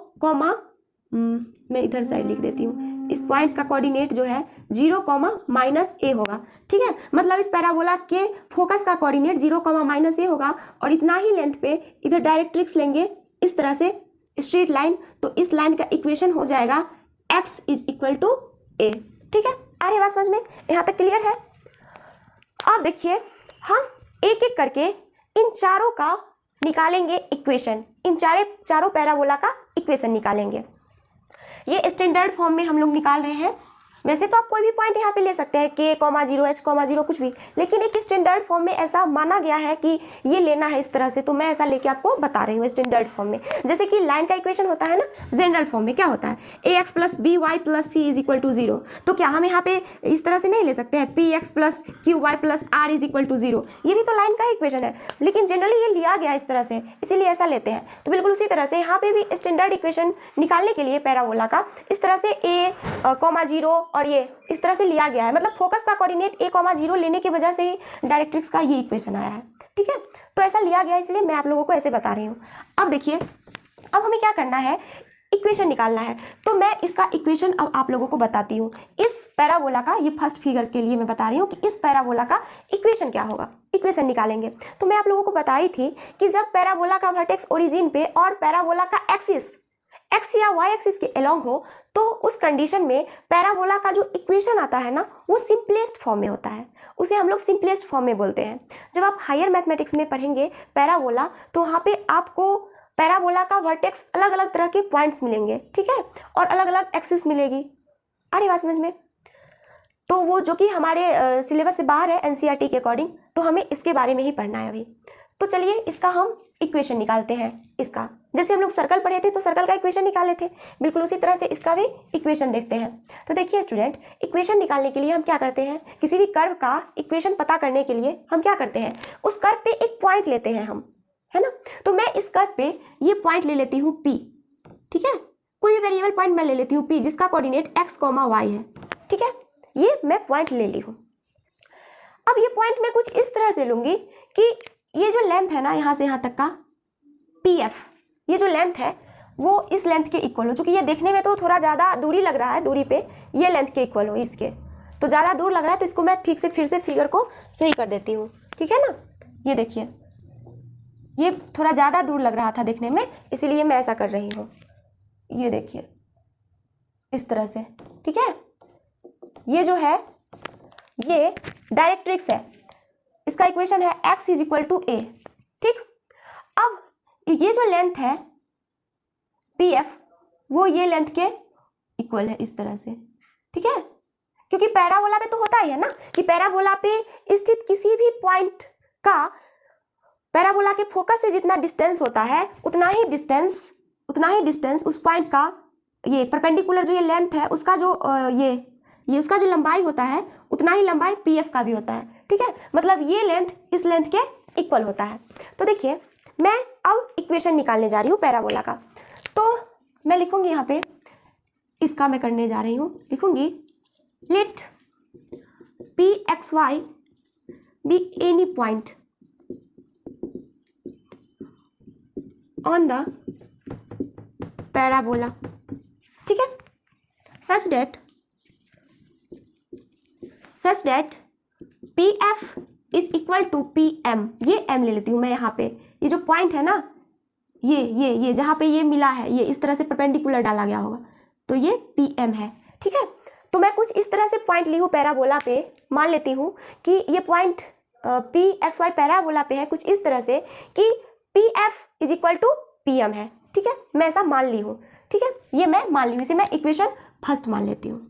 [SPEAKER 1] मैं इधर साइड लिख देती हूँ, इस पॉइंट का कोऑर्डिनेट जो है 0, -a होगा। ठीक है, मतलब इस पैराबोला के फोकस का कोऑर्डिनेट 0, -a होगा और इतना ही लेंथ पे इधर डायरेक्ट्रिक्स लेंगे इस तरह से स्ट्रेट लाइन। तो इस लाइन का इक्वेशन हो जाएगा x is equal to a। ठीक है, आ रही बात समझ में? यहाँ तक क्लियर है? अब देखिए हम एक एक करके इन चारों का निकालेंगे इक्वेशन, इन चारों पैराबोला का इक्वेशन निकालेंगे। ये स्टैंडर्ड फॉर्म में हम लोग निकाल रहे हैं। वैसे तो आप कोई भी पॉइंट यहाँ पे ले सकते हैं k, 0, h, 0 कुछ भी, लेकिन एक स्टैंडर्ड फॉर्म में ऐसा माना गया है कि ये लेना है इस तरह से, तो मैं ऐसा लेके आपको बता रही हूँ स्टैंडर्ड फॉर्म में। जैसे कि लाइन का इक्वेशन होता है ना, जनरल फॉर्म में क्या होता है? ax plus B Y plus C is equal to 0। तो क्या हम यहाँ पे इस तरह से नहीं ले सकते हैं px plus Q Y plus R is equal to 0? ये भी तो लाइन का इक्वेशन है, लेकिन जनरली ये लिया गया इस तरह से, इसीलिए ऐसा लेते हैं। तो बिल्कुल उसी तरह से यहाँ पे भी स्टैंडर्ड इक्वेशन निकालने के लिए पैराबोला का इस तरह से a, 0 और ये इस तरह से लिया गया है। मतलब फोकस का कोऑर्डिनेट a, 0 लेने की वजह से ही डायरेक्ट्रिक्स का ये इक्वेशन आया है। ठीक है, तो ऐसा लिया गया इसलिए मैं आप लोगों को ऐसे बता रही हूँ। अब देखिए अब हमें क्या करना है? इक्वेशन निकालना है। तो मैं इसका इक्वेशन अब आप लोगों को बताती हूँ। इस पैराबोला का, ये फर्स्ट फिगर के लिए मैं बता रही हूँ कि इस पैराबोला का इक्वेशन क्या होगा। इक्वेशन निकालेंगे तो मैं आप लोगों को बताई थी कि जब पैराबोला का वर्टेक्स ओरिजिन पे और पैराबोला का एक्सिस x या y एक्सिस के अलोंग हो तो उस कंडीशन में पैराबोला का जो इक्वेशन आता है ना वो सिंपलेस्ट फॉर्म में होता है, उसे हम लोग सिंपलेस्ट फॉर्म में बोलते हैं। जब आप हायर मैथमेटिक्स में पढ़ेंगे पैराबोला तो वहाँ पे आपको पैराबोला का वर्टेक्स अलग अलग तरह के पॉइंट्स मिलेंगे। ठीक है, और अलग अलग एक्सिस मिलेगी। आ रही बात समझ में? तो वो जो कि हमारे सिलेबस से बाहर है एनसीईआरटी के अकॉर्डिंग, तो हमें इसके बारे में ही पढ़ना है अभी। तो चलिए इसका हम इक्वेशन निकालते हैं। इसका जैसे हम लोग सर्कल पढ़े थे तो सर्कल का इक्वेशन निकाले थे, बिल्कुल उसी तरह से इसका भी इक्वेशन देखते हैं। तो देखिए स्टूडेंट, इक्वेशन निकालने के लिए हम क्या करते हैं? किसी भी कर्व का इक्वेशन पता करने के लिए हम क्या करते हैं? उस कर्व पे एक पॉइंट लेते हैं हम, है ना। तो मैं इस कर्व पे ये पॉइंट ले लेती हूँ P। ठीक है, कोई भी वेरिएबल पॉइंट मैं ले लेती हूँ P जिसका कोऑर्डिनेट x, y है। ठीक है, ये मैं पॉइंट ले ली हूँ। अब ये पॉइंट मैं कुछ इस तरह से लूँगी कि ये जो लेंथ है ना यहाँ से यहाँ तक का PF, ये जो लेंथ है वो इस लेंथ के इक्वल हो। चूँकि ये देखने में तो थोड़ा ज़्यादा दूरी लग रहा है, दूरी पे ये लेंथ के इक्वल हो, इसके तो ज़्यादा दूर लग रहा है, तो इसको मैं ठीक से फिर से फिगर को सही कर देती हूँ। ठीक है ना, ये देखिए ये थोड़ा ज़्यादा दूर लग रहा था देखने में, इसीलिए मैं ऐसा कर रही हूँ। ये देखिए इस तरह से। ठीक है, ये जो है ये डायरेक्ट्रिक्स है, इसका इक्वेशन है x is equal to a। ठीक, अब ये जो लेंथ है PF वो ये लेंथ के इक्वल है इस तरह से, ठीक है। क्योंकि पैराबोला पे तो होता ही है ना कि पैराबोला पे स्थित किसी भी पॉइंट का पैराबोला के फोकस से जितना डिस्टेंस होता है उतना ही डिस्टेंस उस पॉइंट का ये परपेंडिकुलर जो ये लेंथ है उसका जो ये उसका जो लंबाई होता है उतना ही लंबाई पी एफ का भी होता है, ठीक है। मतलब ये लेंथ इस लेंथ के इक्वल होता है। तो देखिए मैं अब इक्वेशन निकालने जा रही हूँ पैराबोला का। तो मैं लिखूंगी यहाँ पे, इसका मैं करने जा रही हूँ, लिखूंगी let P X Y be any point on the parabola, ठीक है, such that P F is equal to P M. ये एम ले लेती हूँ मैं यहाँ पे, ये जो पॉइंट है ना ये जहाँ पे ये मिला है ये इस तरह से परपेंडिकुलर डाला गया होगा तो ये पी एम है, ठीक है। तो मैं कुछ इस तरह से पॉइंट ली हूँ पैराबोला पे, मान लेती हूँ कि ये point P X Y parabola पे है कुछ इस तरह से कि P F is equal to P M है, ठीक है। मैं ऐसा मान ली हूँ, ठीक है, ये मैं मान ली हूँ, इसे मैं इक्वेशन फर्स्ट मान लेती हूँ।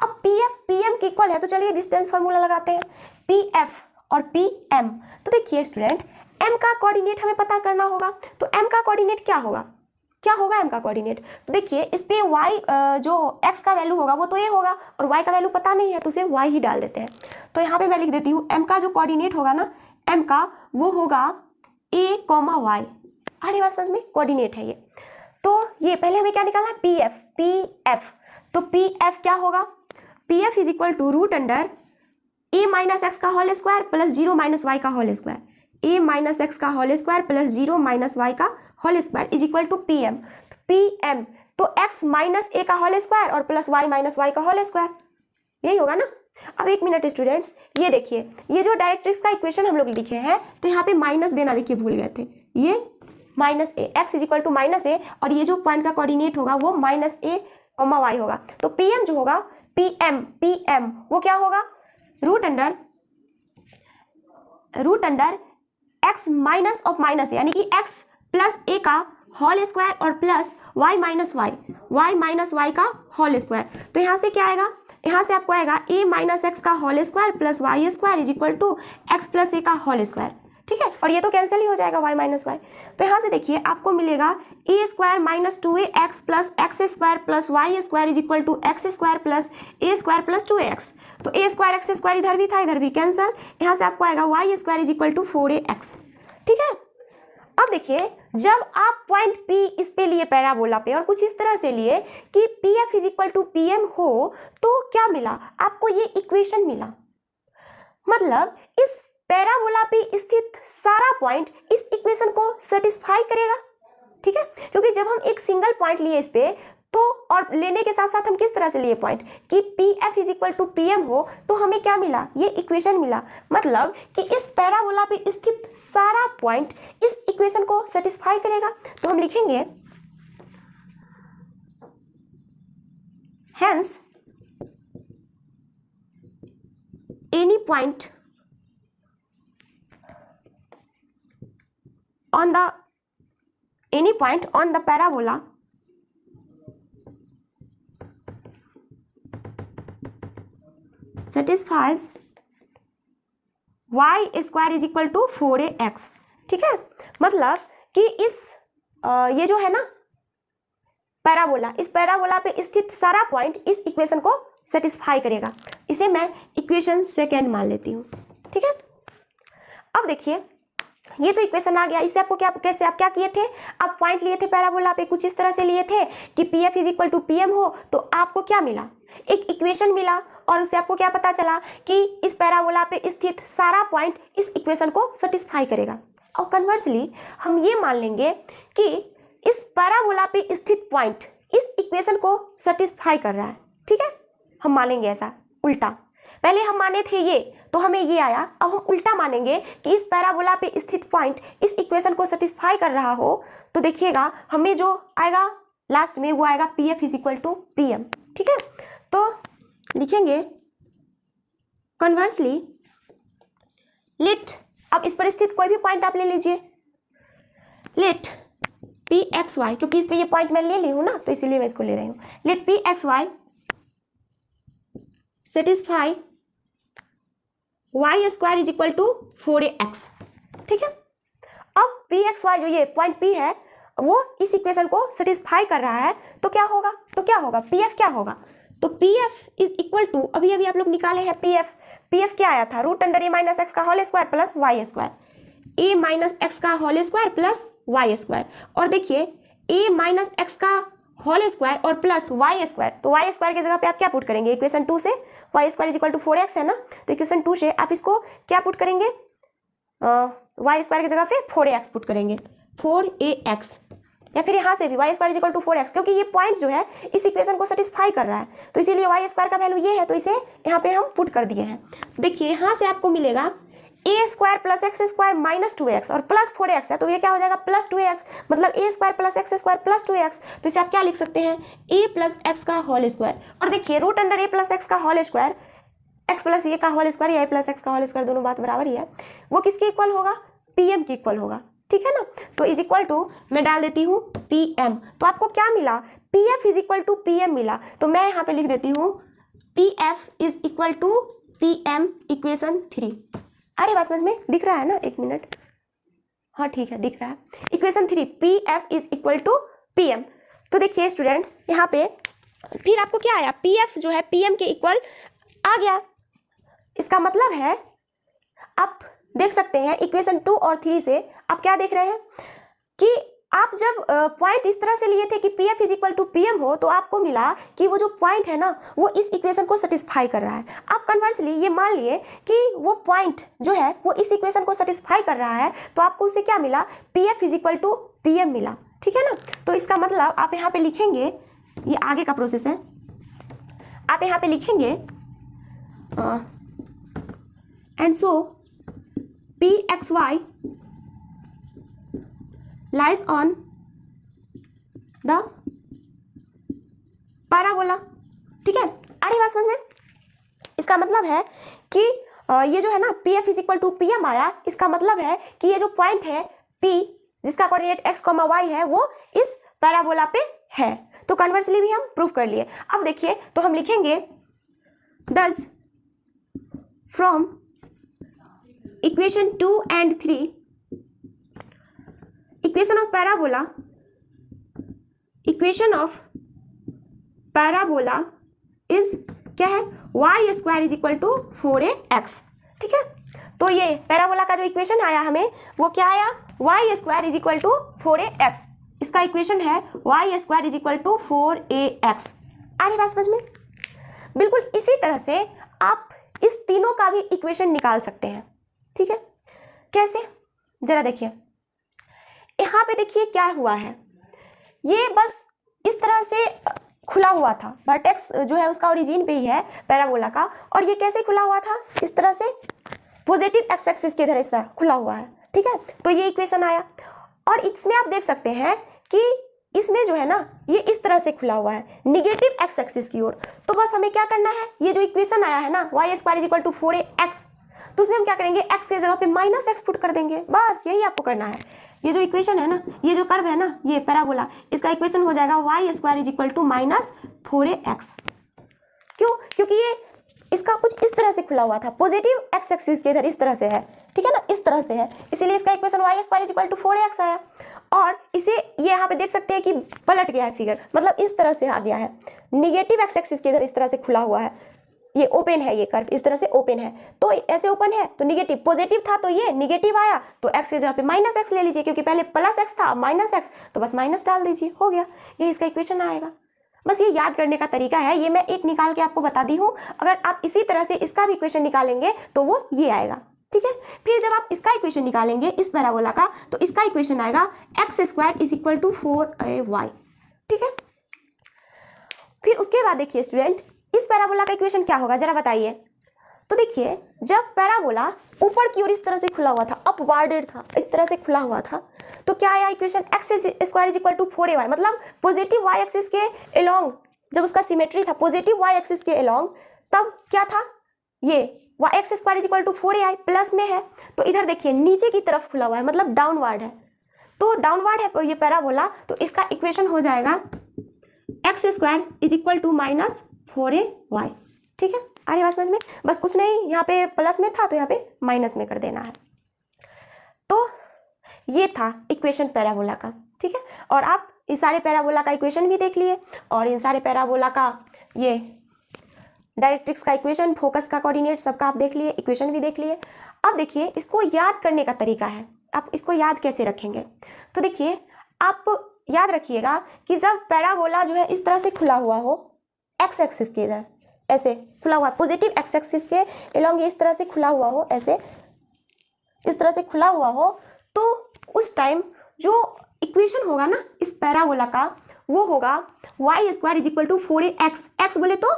[SPEAKER 1] अब पी एफ पी एम के इक्वल है तो चलिए डिस्टेंस फार्मूला लगाते हैं, पी एफ और पी एम। तो देखिए स्टूडेंट, एम का कोऑर्डिनेट हमें पता करना होगा, तो एम का कोऑर्डिनेट क्या होगा एम का कोऑर्डिनेट। तो देखिए इस पे वाई जो एक्स का वैल्यू होगा वो तो ये होगा और वाई का वैल्यू पता नहीं है तो उसे वाई ही डाल देते हैं। तो यहाँ पे मैं लिख देती हूँ एम का जो कोऑर्डिनेट होगा ना एम का वो होगा ए कॉमा वाई। अरे बात समझ में, कोऑर्डिनेट है ये। तो ये पहले हमें क्या निकालना है, पी एफ। तो पी एफ क्या होगा, P F is equal to root under A minus X का whole square plus 0 minus Y का whole square, A minus X का whole square plus 0 minus Y का whole square is equal to P M. तो P M तो X minus A का whole square और plus Y minus Y का whole square, यही होगा ना। अब एक मिनट स्टूडेंट्स, ये देखिए ये जो डायरेक्ट्रिक्स का इक्वेशन हम लोग लिखे हैं तो यहाँ पे माइनस देना देखिए भूल गए थे, ये minus A, X is equal to minus A और ये जो पॉइंट का कोऑर्डिनेट होगा वो माइनस ए कॉमा वाई होगा। तो पी एम जो होगा पी एम वो क्या होगा, root under X minus of minus यानी कि एक्स प्लस ए का होल स्क्वायर और प्लस वाई माइनस वाई का होल स्क्वायर। तो यहाँ से क्या आएगा, यहाँ से आपको आएगा ए माइनस एक्स का whole square plus Y square is equal to X plus A का होल स्क्वायर, ठीक है। और ये तो कैंसिल ही हो जाएगा वाई माइनस वाई। तो यहाँ से देखिए आपको मिलेगा A square minus 2 A X plus X square plus Y square is equal to X square plus A square plus 2 X. तो ए स्क्वायर एक्स स्क्वायर इधर भी था इधर भी कैंसिल, यहाँ से आपको आएगा Y square is equal to 4 X, ठीक है। अब देखिए जब आप पॉइंट पी इस पे लिए पैराबोला पे और कुछ इस तरह से लिए कि P F is equal to P M हो तो क्या मिला आपको, ये इक्वेशन मिला। मतलब इस पैराबोला पे स्थित सारा पॉइंट इस इक्वेशन को सेटिस्फाई करेगा, ठीक है। क्योंकि जब हम एक सिंगल पॉइंट लिए इस पे तो और लेने के साथ साथ हम किस तरह से लिए पॉइंट कि P F is equal to P M हो तो हमें क्या मिला, ये इक्वेशन मिला। मतलब कि इस पैराबोला पे स्थित सारा पॉइंट इस इक्वेशन को सेटिस्फाई करेगा। तो हम लिखेंगे hence any point on the parabola satisfies y square is equal to 4ax, ठीक है। मतलब कि इस ये जो है ना पैराबोला, इस पैराबोला पे स्थित सारा पॉइंट इस इक्वेशन को सेटिस्फाई करेगा। इसे मैं इक्वेशन सेकेंड मान लेती हूँ, ठीक है। अब देखिए ये तो इक्वेशन आ गया, इससे आपको क्या कैसे आप क्या किए थे, आप पॉइंट लिए थे पैराबोला पे कुछ इस तरह से लिए थे कि P F is equal to P M हो तो आपको क्या मिला, एक इक्वेशन मिला और उससे आपको क्या पता चला कि इस पैराबोला पे स्थित सारा पॉइंट इस इक्वेशन को सेटिस्फाई करेगा। और कन्वर्सली हम ये मान लेंगे कि इस पैराबोला पे स्थित पॉइंट इस इक्वेशन को सेटिस्फाई कर रहा है, ठीक है। हम मानेंगे ऐसा उल्टा, पहले हम माने थे ये तो हमें ये आया, अब हम उल्टा मानेंगे कि इस पैराबोला पे स्थित पॉइंट इस इक्वेशन को सेटिस्फाई कर रहा हो तो देखिएगा हमें जो आएगा लास्ट में वो आएगा P F is equal to P M, ठीक है। तो लिखेंगे कन्वर्सली लेट, अब इस पर स्थित कोई भी पॉइंट आप ले लीजिए, लेट पी एक्स वाई, क्योंकि इस पे ये पॉइंट मैं ले ली हूँ ना, तो इसीलिए मैं इसको ले रही हूँ। Let P X Y satisfy Y square is equal to 4ax। ठीक है, अब पी एक्स वाई जो ये पॉइंट पी है वो इस इक्वेशन को सेटिस्फाई कर रहा है, तो क्या होगा, पी एफ क्या होगा, तो P F is equal to, अभी अभी आप लोग निकाले हैं पी एफ क्या आया था, root under A minus X का whole square plus Y square, A minus X का whole square plus Y square. और देखिए ए माइनस एक्स का होल स्क्वायर और प्लस वाई स्क्वायर, तो वाई स्क्वायर की जगह पे आप क्या पुट करेंगे, इक्वेशन 2 से Y square is equal to 4x है ना, तो इक्वेशन 2 से आप इसको क्या पुट करेंगे, वाई स्क्वायर की जगह पे 4ax पुट करेंगे, 4ax, या फिर यहाँ से भी Y square is equal to 4x, क्योंकि ये पॉइंट जो है इस इक्वेशन को सेटिस्फाई कर रहा है, तो इसीलिए वाई स्क्वायर का वैल्यू ये है, तो इसे यहाँ पे हम पुट कर दिए हैं। देखिए यहाँ से आपको मिलेगा A square plus X square minus 2x और प्लस 4x है, तो ये क्या हो जाएगा प्लस 2x, मतलब A square plus X square plus 2x, तो इसे आप क्या लिख सकते हैं, ए प्लस एक्स का होल स्क्वायर। और देखिए root under A plus X का whole square, X plus A का होल स्क्वायर या ए प्लस एक्स का होल स्क्वायर दोनों बात बराबर ही है, वो किसके इक्वल होगा, पी एम के इक्वल होगा। ठीक है ना, तो इज इक्वल टू मैं डाल देती हूँ पी एम, तो आपको क्या मिला, P F is equal to P M मिला, तो मैं यहाँ पे लिख देती हूँ P F is equal to P M equation 3। अरे बात समझ में दिख रहा है ना, एक मिनट, हाँ ठीक है दिख रहा है, equation 3 P F is equal to P M. तो देखिए स्टूडेंट्स यहाँ पे फिर आपको क्या आया, पी एफ जो है पी एम के इक्वल आ गया, इसका मतलब है आप देख सकते हैं इक्वेशन 2 और 3 से आप क्या देख रहे हैं कि आप जब पॉइंट इस तरह से लिए थे कि P F is equal to P M हो, तो आपको मिला कि वो जो पॉइंट है ना वो इस इक्वेशन को सेटिस्फाई कर रहा है। आप कन्वर्सली ये मान लिए कि वो पॉइंट जो है वो इस इक्वेशन को सेटिस्फाई कर रहा है, तो आपको उससे क्या मिला, P F is equal to P M मिला। ठीक है ना, तो इसका मतलब आप यहाँ पे लिखेंगे, ये आगे का प्रोसेस है, आप यहाँ पे लिखेंगे and so P X Y lies on the parabola। ठीक है, आ रही बात समझ में, इसका मतलब है कि ये जो है ना P F is equal to P M आया, इसका मतलब है कि ये जो पॉइंट है P जिसका कोऑर्डिनेट x, y है वो इस पैराबोला पे है, तो कन्वर्सली भी हम प्रूव कर लिए। अब देखिए तो हम लिखेंगे thus from equation 2 and 3 equation of parabola is क्या है, Y square is equal to 4ax। ठीक है, तो ये पैराबोला का जो इक्वेशन आया हमें वो क्या आया, Y square is equal to 4ax, इसका इक्वेशन है Y square is equal to 4ax। आ रही बात समझ में, बिल्कुल इसी तरह से आप इस तीनों का भी इक्वेशन निकाल सकते हैं। ठीक है, कैसे, जरा देखिए यहाँ पे देखिए क्या हुआ है, ये बस इस तरह से खुला हुआ था, वर्टेक्स जो है उसका ओरिजिन पे ही है पैराबोला का, और ये कैसे खुला हुआ था, इस तरह से पॉजिटिव एक्स एक्सिस के इधर हिस्सा खुला हुआ है। ठीक है, तो ये इक्वेशन आया, और इसमें आप देख सकते हैं कि इसमें जो है ना ये इस तरह से खुला हुआ है निगेटिव एक्स एक्सिस की ओर। तो बस हमें क्या करना है, ये जो इक्वेशन आया है ना Y square is equal to 4ax, तो उसमें हम क्या करेंगे, एक्स की जगह पे माइनस एक्स पुट कर देंगे, बस यही आपको करना है। ये जो इक्वेशन है ना, ये जो कर्व है ना, ये पैराबोला, इसका इक्वेशन हो जाएगा Y square is equal to minus 4ax। क्यों, क्योंकि ये इसका कुछ इस तरह से खुला हुआ था, पॉजिटिव एक्स एक्सिस के इधर इस तरह से है। ठीक है ना, इस तरह से है, इसीलिए इसका equation Y square is equal to 4ax आया। और इसे ये यहाँ पे देख सकते हैं कि पलट गया है फिगर, मतलब इस तरह से आ गया है, निगेटिव एक्स एक्सिस के इधर इस तरह से खुला हुआ है, ये ओपन है, ये कर्व इस तरह से ओपन है, तो ऐसे ओपन है तो निगेटिव, पॉजिटिव था तो ये निगेटिव आया, तो एक्स की जगह पे माइनस एक्स ले लीजिए, क्योंकि पहले प्लस एक्स था माइनस एक्स, तो बस माइनस डाल दीजिए, हो गया, ये इसका इक्वेशन आएगा। बस ये याद करने का तरीका है, ये मैं एक निकाल के आपको बता दी हूँ, अगर आप इसी तरह से इसका भी इक्वेशन निकालेंगे तो वो ये आएगा। ठीक है, फिर जब आप इसका इक्वेशन निकालेंगे इस पैराबोला का, तो इसका इक्वेशन आएगा X square is equal to 4ay। ठीक है, फिर उसके बाद देखिए स्टूडेंट इस पैराबोला का इक्वेशन क्या होगा जरा बताइए। तो देखिए जब पैराबोला ऊपर की ओर इस तरह से खुला हुआ था, अपवार्डेड था, इस तरह से खुला हुआ था, तो क्या आया equation X square is equal to 4ay, मतलब पॉजिटिव वाई एक्सिस के अलोंग, जब उसका सिमेट्री था पॉजिटिव वाई एक्सिस के अलोंग, तब क्या था, ये X square is equal to 4ay plus में है, तो इधर देखिए नीचे की तरफ खुला हुआ है, मतलब डाउनवर्ड है, तो डाउनवर्ड है ये पैराबोला, तो इसका इक्वेशन हो जाएगा x² is equal to -4ay। ठीक है, आ रही बात समझ में? बस कुछ नहीं, यहाँ पे प्लस में था तो यहाँ पे माइनस में कर देना है। तो ये था इक्वेशन पैराबोला का। ठीक है, और आप इस सारे पैराबोला का इक्वेशन भी देख लिए और इन सारे पैराबोला का ये डायरेक्ट्रिक्स का इक्वेशन, फोकस का कोऑर्डिनेट सबका आप देख लिए, इक्वेशन भी देख लिए। अब देखिए इसको याद करने का तरीका है, आप इसको याद कैसे रखेंगे। तो देखिए आप याद रखिएगा कि जब पैराबोला जो है इस तरह से खुला हुआ हो, एक्स एक्सिस के इधर ऐसे खुला हुआ, पॉजिटिव एक्स एक्सिस के एलोंग इस तरह से खुला हुआ हो, ऐसे इस तरह से खुला हुआ हो, तो उस टाइम जो इक्वेशन होगा ना इस पैराबोला का वो होगा y² is equal to 4ax। X बोले तो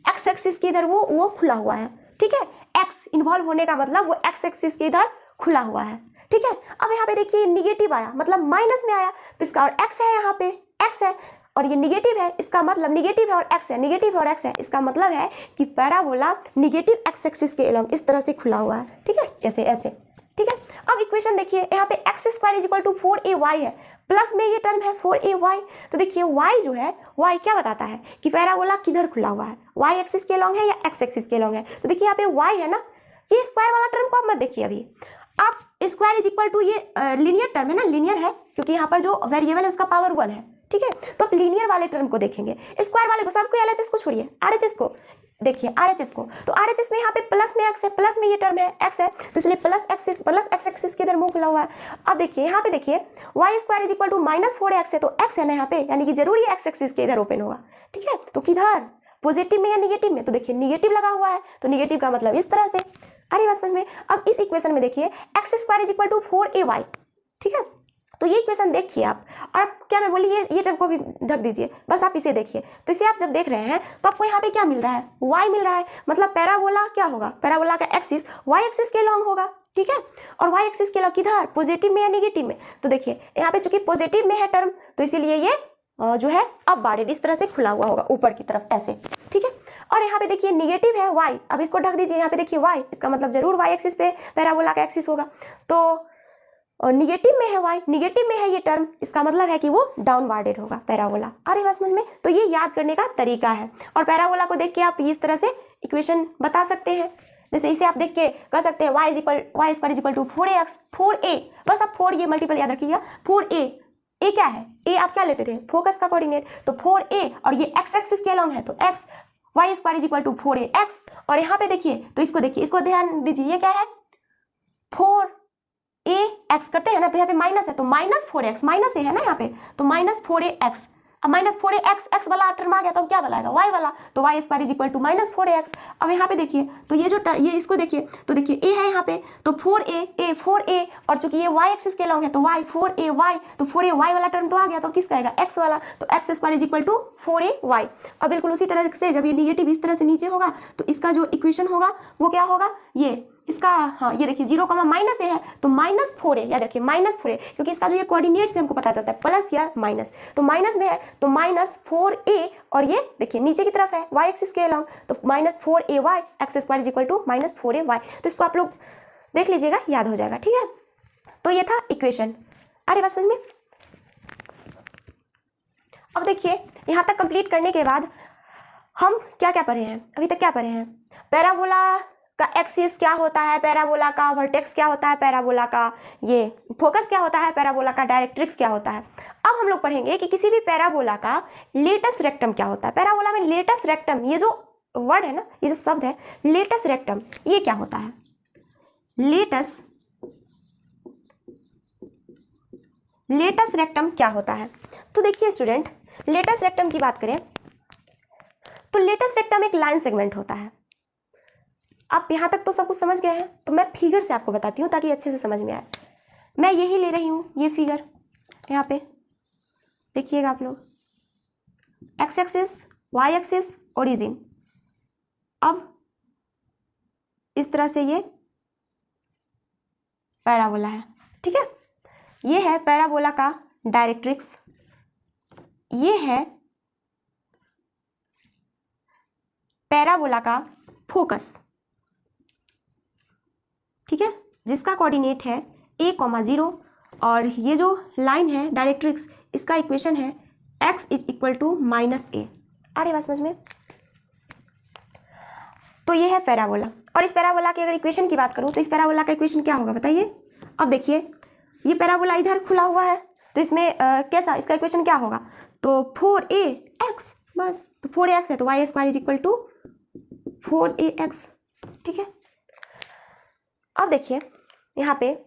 [SPEAKER 1] एक्स एक्सिस के इधर वो खुला हुआ है। ठीक है, एक्स इन्वॉल्व होने का मतलब वो एक्स एक्सिस के इधर खुला हुआ है। ठीक है, अब यहाँ पे देखिए निगेटिव आया, मतलब माइनस में आया, तो इसका और एक्स है, यहाँ पे एक्स है और ये निगेटिव है, इसका मतलब निगेटिव है और एक्स है, निगेटिव और एक्स है, इसका मतलब है कि पैराबोला निगेटिव एक्स एक्सिस के अलोंग इस तरह से खुला हुआ है। ठीक है, ऐसे ऐसे। ठीक है, अब इक्वेशन देखिए यहाँ पे x² is equal to 4ay है, प्लस में ये टर्म है 4ay। तो देखिए y जो है, y क्या बताता है कि पैराबोला किधर खुला हुआ है, y एक्सिस के अलोंग है या x एक्सिस के अलोंग है। तो देखिए यहाँ पे y है ना, ये स्क्वायर वाला टर्म को आप मत देखिए अभी, आप स्क्वायर इज इक्वल टू ये लीनियर टर्म है ना, लीनियर है क्योंकि यहाँ पर जो वेरिएबल है उसका पावर 1 है। ठीक है, तो आप लीनियर वाले टर्म को देखेंगे, स्क्वायर वाले को, सबको LHS को छोड़िए, RHS को देखिए, RHS को। तो RHS में यहाँ पे प्लस में x है, प्लस में ये टर्म है x है, तो इसलिए प्लस x एक्सिस के इधर मुंह खुला हुआ है। अब देखिए यहाँ पे देखिए y² is equal to -4x है, तो x है ना यहाँ पे, यानी कि जरूरी x एक्सिस के इधर ओपन होगा। ठीक है, तो किधर, पॉजिटिव में या निगेटिव में? तो देखिए निगेटिव लगा हुआ है, तो निगेटिव का मतलब इस तरह से। अरे बात समझ में? अब इस इक्वेशन में देखिए x² is equal to 4ay। ठीक है, तो ये इक्वेशन देखिए आप, और आप क्या मैं बोली ये टर्म को भी ढक दीजिए, बस आप इसे देखिए। तो इसे आप जब देख रहे हैं तो आपको यहाँ पे क्या मिल रहा है, y मिल रहा है, मतलब पैराबोला क्या होगा, पैराबोला का एक्सिस y एक्सिस के लॉन्ग होगा। ठीक है, और y एक्सिस के लॉन्ग किधर, पॉजिटिव में या निगेटिव में? तो देखिए यहाँ पे चूंकि पॉजिटिव में है टर्म, तो इसीलिए ये जो है अब बाडेड इस तरह से खुला हुआ होगा ऊपर की तरफ ऐसे। ठीक है, और यहाँ पे देखिए निगेटिव है y, अब इसको ढक दीजिए, यहाँ पे देखिए y, इसका मतलब जरूर y एक्सिस पे पैराबोला का एक्सिस होगा। तो और निगेटिव में है y, निगेटिव में है ये टर्म, इसका मतलब है कि वो डाउनवर्डेड होगा पैराबोला। अरे बात समझ में? तो ये याद करने का तरीका है, और पैराबोला को देख के आप इस तरह से इक्वेशन बता सकते हैं। जैसे इसे आप देख के कह सकते हैं y² is equal to 4ax, 4a, बस आप 4 ये मल्टीपल याद रखिएगा, 4a, a क्या है, a आप क्या लेते थे, फोकस का कोऑर्डिनेट, तो 4a, और ये x एक्सिस के अलोंग है तो x, y² is equal to 4ax। और यहाँ पे देखिए, तो इसको देखिए, इसको ध्यान दीजिए, ये क्या है, 4ax करते हैं ना, तो यहाँ पे माइनस है तो -4x, माइनस है ना यहाँ पे, तो -4ax। अब -4ax, x वाला टर्म आ गया तो अब क्या बनाएगा, y वाला, तो y² is equal to -4ax। अब यहाँ पे देखिए, तो ये जो ये इसको देखिए, तो देखिए a है यहाँ पे, तो 4a, और चूंकि ये y एक्सिस के लॉन्ग है तो y, 4ay, तो 4ay वाला टर्म तो आ गया, तो किसका आएगा, x वाला, तो x² is equal to 4ay। अब बिल्कुल उसी तरह से जब ये निगेटिव इस तरह से नीचे होगा तो इसका जो इक्वेशन होगा वो क्या होगा, ये इसका, हाँ ये देखिए 0, -a है तो -4a, याद रखिए -4a, क्योंकि इसका जो ये कोऑर्डिनेट से हमको पता चलता है प्लस या माइनस, तो माइनस में है तो -4a, और ये देखिए नीचे की तरफ है y एक्सिस के अलोंग, तो -4ay, x² is equal to -4ay। तो इसको आप लोग देख लीजिएगा, याद हो जाएगा। ठीक है, तो ये था इक्वेशन। अरे बात समझ में? अब देखिए यहाँ तक कंप्लीट करने के बाद हम क्या क्या पढ़े हैं, अभी तक क्या पढ़े हैं, पैराबोला का एक्सिस क्या होता है, पैराबोला का वर्टेक्स क्या होता है, पैराबोला का ये फोकस क्या होता है, पैराबोला का डायरेक्ट्रिक्स क्या होता है। अब हम लोग पढ़ेंगे कि किसी भी पैराबोला का लेटस रेक्टम क्या होता है। पैराबोला में लेटस रेक्टम, ये जो वर्ड है ना, ये जो शब्द है लेटस रेक्टम, ये क्या होता है, लेटस रेक्टम क्या होता है। तो देखिए स्टूडेंट, लेटस रेक्टम की बात करें तो लेटस रेक्टम एक लाइन सेगमेंट होता है। आप यहाँ तक तो सब कुछ समझ गए हैं, तो मैं फिगर से आपको बताती हूँ ताकि अच्छे से समझ में आए। मैं यही ले रही हूँ, ये फिगर यहाँ पे देखिएगा आप लोग, X axis, Y axis, origin. अब इस तरह से ये पैराबोला है। ठीक है, ये है पैराबोला का डायरेक्ट्रिक्स, ये है पैराबोला का फोकस। ठीक है, जिसका कोऑर्डिनेट है a, 0 और ये जो लाइन है डायरेक्ट्रिक्स, इसका इक्वेशन है x is equal to minus A. आ रही बात समझ में? तो ये है पैराबोला, और इस पैराबोला की अगर इक्वेशन की बात करूँ तो इस पैराबोला का इक्वेशन क्या होगा बताइए। अब देखिए ये पैराबोला इधर खुला हुआ है, तो इसमें कैसा इसका इक्वेशन क्या होगा, तो 4ax, बस तो 4ax है तो Y square is equal to 4ax। ठीक है, अब देखिए यहाँ पे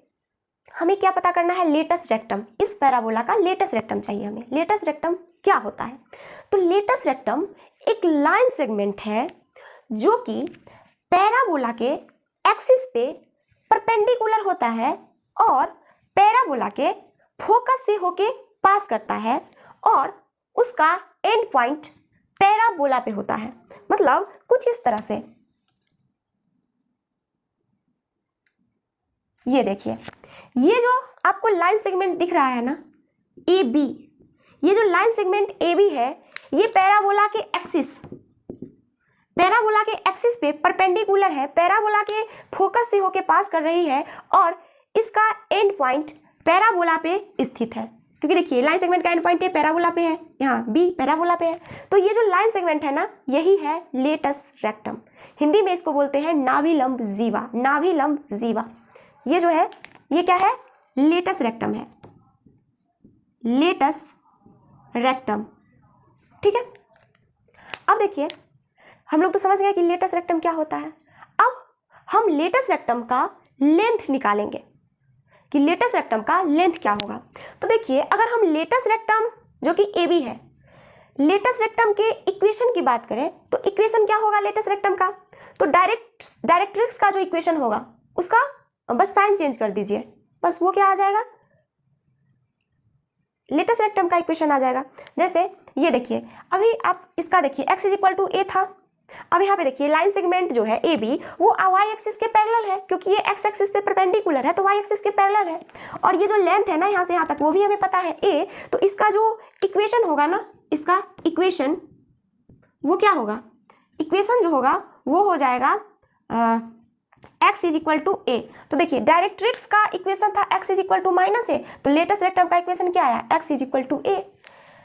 [SPEAKER 1] हमें क्या पता करना है, लेटस रेक्टम। इस पैराबोला का लेटस रेक्टम चाहिए हमें। लेटस रेक्टम क्या होता है, तो लेटस रेक्टम एक लाइन सेगमेंट है जो कि पैराबोला के एक्सिस पे परपेंडिकुलर होता है और पैराबोला के फोकस से होके पास करता है, और उसका एंड पॉइंट पैराबोला पे होता है। मतलब कुछ इस तरह से, ये देखिए ये जो आपको लाइन सेगमेंट दिख रहा है ना ए बी, ये जो लाइन सेगमेंट ए बी है ये पैराबोला के एक्सिस पे परपेंडिकुलर है, पैराबोला के फोकस से होके पास कर रही है, और इसका एंड पॉइंट पैराबोला पे स्थित है। क्योंकि देखिए लाइन सेगमेंट का एंड पॉइंट है पैराबोला पे है, यहाँ बी पैराबोला पे है, तो ये जो लाइन सेगमेंट है ना यही है लेटस रेक्टम। हिंदी में इसको बोलते हैं नाभिलंब जीवा, नाभिलंब जीवा। ये जो है ये क्या है, लेटस रेक्टम है, लेटस रेक्टम। ठीक है, अब देखिए हम लोग तो समझ गए कि लेटस रेक्टम क्या होता है। अब हम लेटस रेक्टम का लेंथ निकालेंगे कि लेटस रेक्टम का लेंथ क्या होगा। तो देखिए अगर हम लेटस रेक्टम जो कि ए बी है, लेटस रेक्टम के इक्वेशन की बात करें तो इक्वेशन क्या होगा लेटस रेक्टम का, तो डायरेक्ट्रिक्स का जो इक्वेशन होगा उसका बस साइन चेंज कर दीजिए, बस वो क्या आ जाएगा, लेटस रेक्टम का इक्वेशन आ जाएगा। जैसे ये देखिए अभी आप इसका देखिए x इज इक्वल टू ए था, अब यहाँ पे देखिए लाइन सेगमेंट जो है ए बी वो y एक्सिस के पैरेलल है, क्योंकि ये x एक्सिस पे परपेंडिकुलर है तो y एक्सिस के पैरेलल है, और ये जो लेंथ है ना यहाँ से यहाँ तक वो भी हमें पता है a, तो इसका जो इक्वेशन होगा ना, इसका इक्वेशन वो क्या होगा, इक्वेशन जो होगा वो हो जाएगा x is equal to A. तो देखिए डायरेक्ट्रिक्स का इक्वेशन था x is equal to minus A, तो लेटस रेक्टम का इक्वेशन क्या आया, x is equal to A.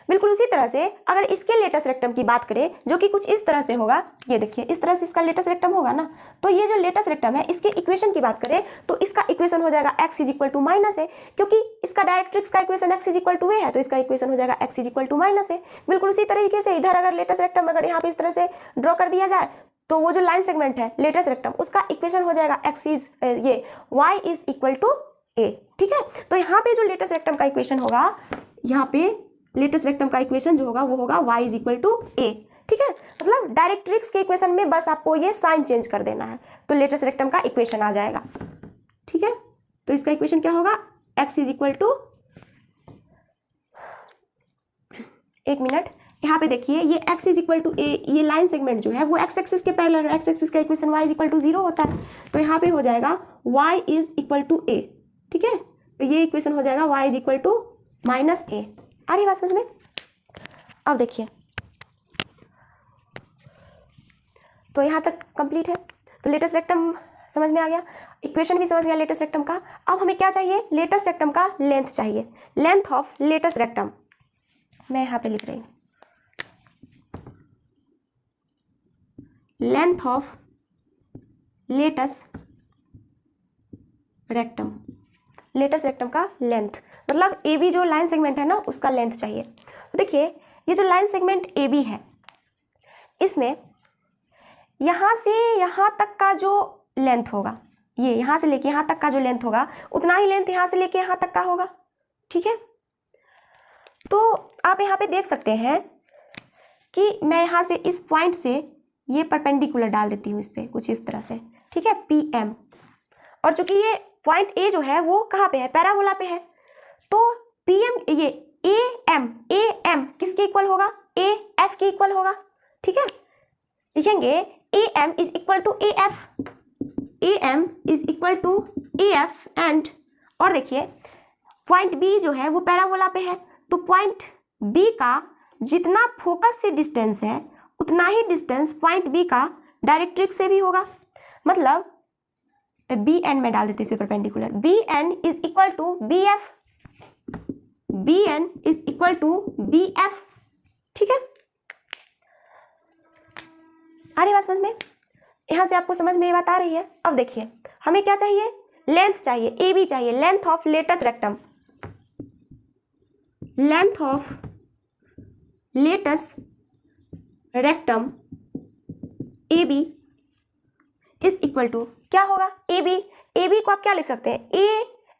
[SPEAKER 1] बिल्कुल उसी तरह से अगर इसके लेटस रेक्टम की बात करें जो कि कुछ इस तरह से होगा, ये देखिए इस तरह से इसका लेटस रेक्टम होगा ना, तो ये जो लेटस रेक्टम है इसके इक्वेशन की बात करें तो इसका इक्वेशन हो जाएगा x is equal to minus A, क्योंकि इसका डायरेक्ट्रिक्स का equation x is equal to A है तो इसका इक्वेशन हो जाएगा x is equal to minus A. बिल्कुल उसी तरीके से इधर अगर लेटस रेक्टम अगर यहाँ पे इस तरह से ड्रॉ कर दिया जाए तो वो जो लाइन सेगमेंट है लेटस रेक्टम उसका इक्वेशन हो जाएगा y is equal to A. ठीक है, तो यहाँ पे जो लेटस रेक्टम का इक्वेशन होगा, यहाँ पे लेटस रेक्टम का इक्वेशन जो होगा वो होगा y is equal to A. ठीक है, मतलब डायरेक्ट्रिक्स के इक्वेशन में बस आपको ये साइन चेंज कर देना है तो लेटस रेक्टम का इक्वेशन आ जाएगा। ठीक है, तो इसका इक्वेशन क्या होगा, x इज इक्वल टू, एक मिनट यहाँ पे देखिए ये x is equal to A, ये लाइन सेगमेंट जो है वो x एक्सिस के पैरेलल है, x एक्सिस का equation y is equal to 0 होता है, तो यहाँ पे हो जाएगा y is equal to A. ठीक है, तो ये इक्वेशन हो जाएगा y is equal to minus A. आ रही बात समझ में? अब देखिए तो यहाँ तक कंप्लीट है, तो लेटस रेक्टम समझ में आ गया, इक्वेशन भी समझ गया लेटस रेक्टम का। अब हमें क्या चाहिए, लेटस रेक्टम का लेंथ चाहिए, लेंथ ऑफ लेटस रेक्टम। मैं यहाँ पे लिख रही हूँ length of latus rectum, latus rectum का लेंथ मतलब ए बी जो लाइन सेगमेंट है ना उसका लेंथ चाहिए। तो देखिए ये जो लाइन सेगमेंट ए बी है इसमें यहाँ से यहाँ तक का जो लेंथ होगा, ये यहाँ से लेके यहाँ तक का जो लेंथ होगा उतना ही लेंथ यहाँ से लेके यहाँ तक का होगा। ठीक है, तो आप यहाँ पे देख सकते हैं कि मैं यहाँ से इस पॉइंट से ये परपेंडिकुलर डाल देती हूँ इस पर कुछ इस तरह से। ठीक है, पी एम, और चूंकि ये पॉइंट ए जो है वो कहाँ पे है, पैराबोला पे है, तो पी एम ये ए एम किसके इक्वल होगा, ए एफ के इक्वल होगा। ठीक है, लिखेंगे A M is equal to A F, A M is equal to A F and, और देखिए पॉइंट बी जो है वो पैराबोला पे है, तो पॉइंट बी का जितना फोकस से डिस्टेंस है उतना ही डिस्टेंस पॉइंट बी का डायरेक्ट्रिक्स से भी होगा। मतलब बी एन में डाल देती हूँ इस पे perpendicular, B N is equal to B F. B N is equal to B F. ठीक है, आ रही बात समझ में? यहां से आपको समझ में ये बात आ रही है? अब देखिए हमें क्या चाहिए, लेंथ चाहिए, ए बी चाहिए, length of latus rectum, length of latus rectum A B is equal to क्या होगा, ए बी को आप क्या लिख सकते हैं, A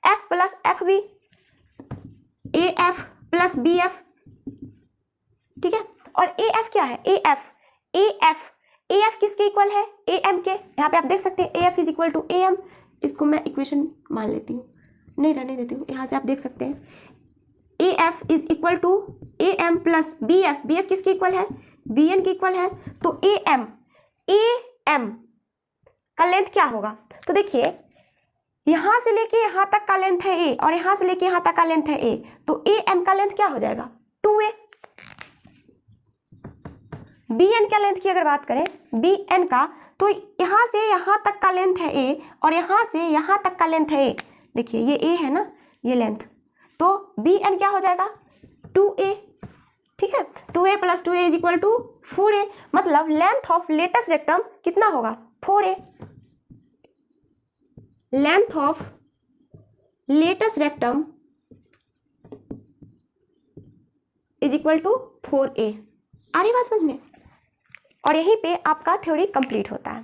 [SPEAKER 1] F plus F B, A F plus B F. ठीक है, और ए एफ क्या है, ए एफ किसके इक्वल है, ए एम के। यहाँ पे आप देख सकते हैं A F is equal to A M. इसको मैं इक्वेशन मान लेती हूँ, नहीं रहने देती हूँ, यहाँ से आप देख सकते हैं A F is equal to A M plus B F किसके इक्वल है, बी एन के इक्वल है। तो ए एम का लेंथ क्या होगा, तो देखिए यहां से लेके यहां तक का लेंथ है ए और यहां से लेके यहां तक का लेंथ है ए, तो ए एम का लेंथ क्या हो जाएगा 2a। बी एन का लेंथ की अगर बात करें, बी एन का, तो यहां से यहां तक का लेंथ है ए और यहां से यहां तक का लेंथ है ए। देखिए ये ए है ना, ये लेंथ, तो बी एन क्या हो जाएगा 2a। ठीक है, 2a plus 2a is equal to 4a, मतलब लेंथ ऑफ लेटस रेक्टम कितना होगा 4a। Length of latus rectum is equal to 4a। आ रही बात समझ में? और यहीं पे आपका थ्योरी कंप्लीट होता है।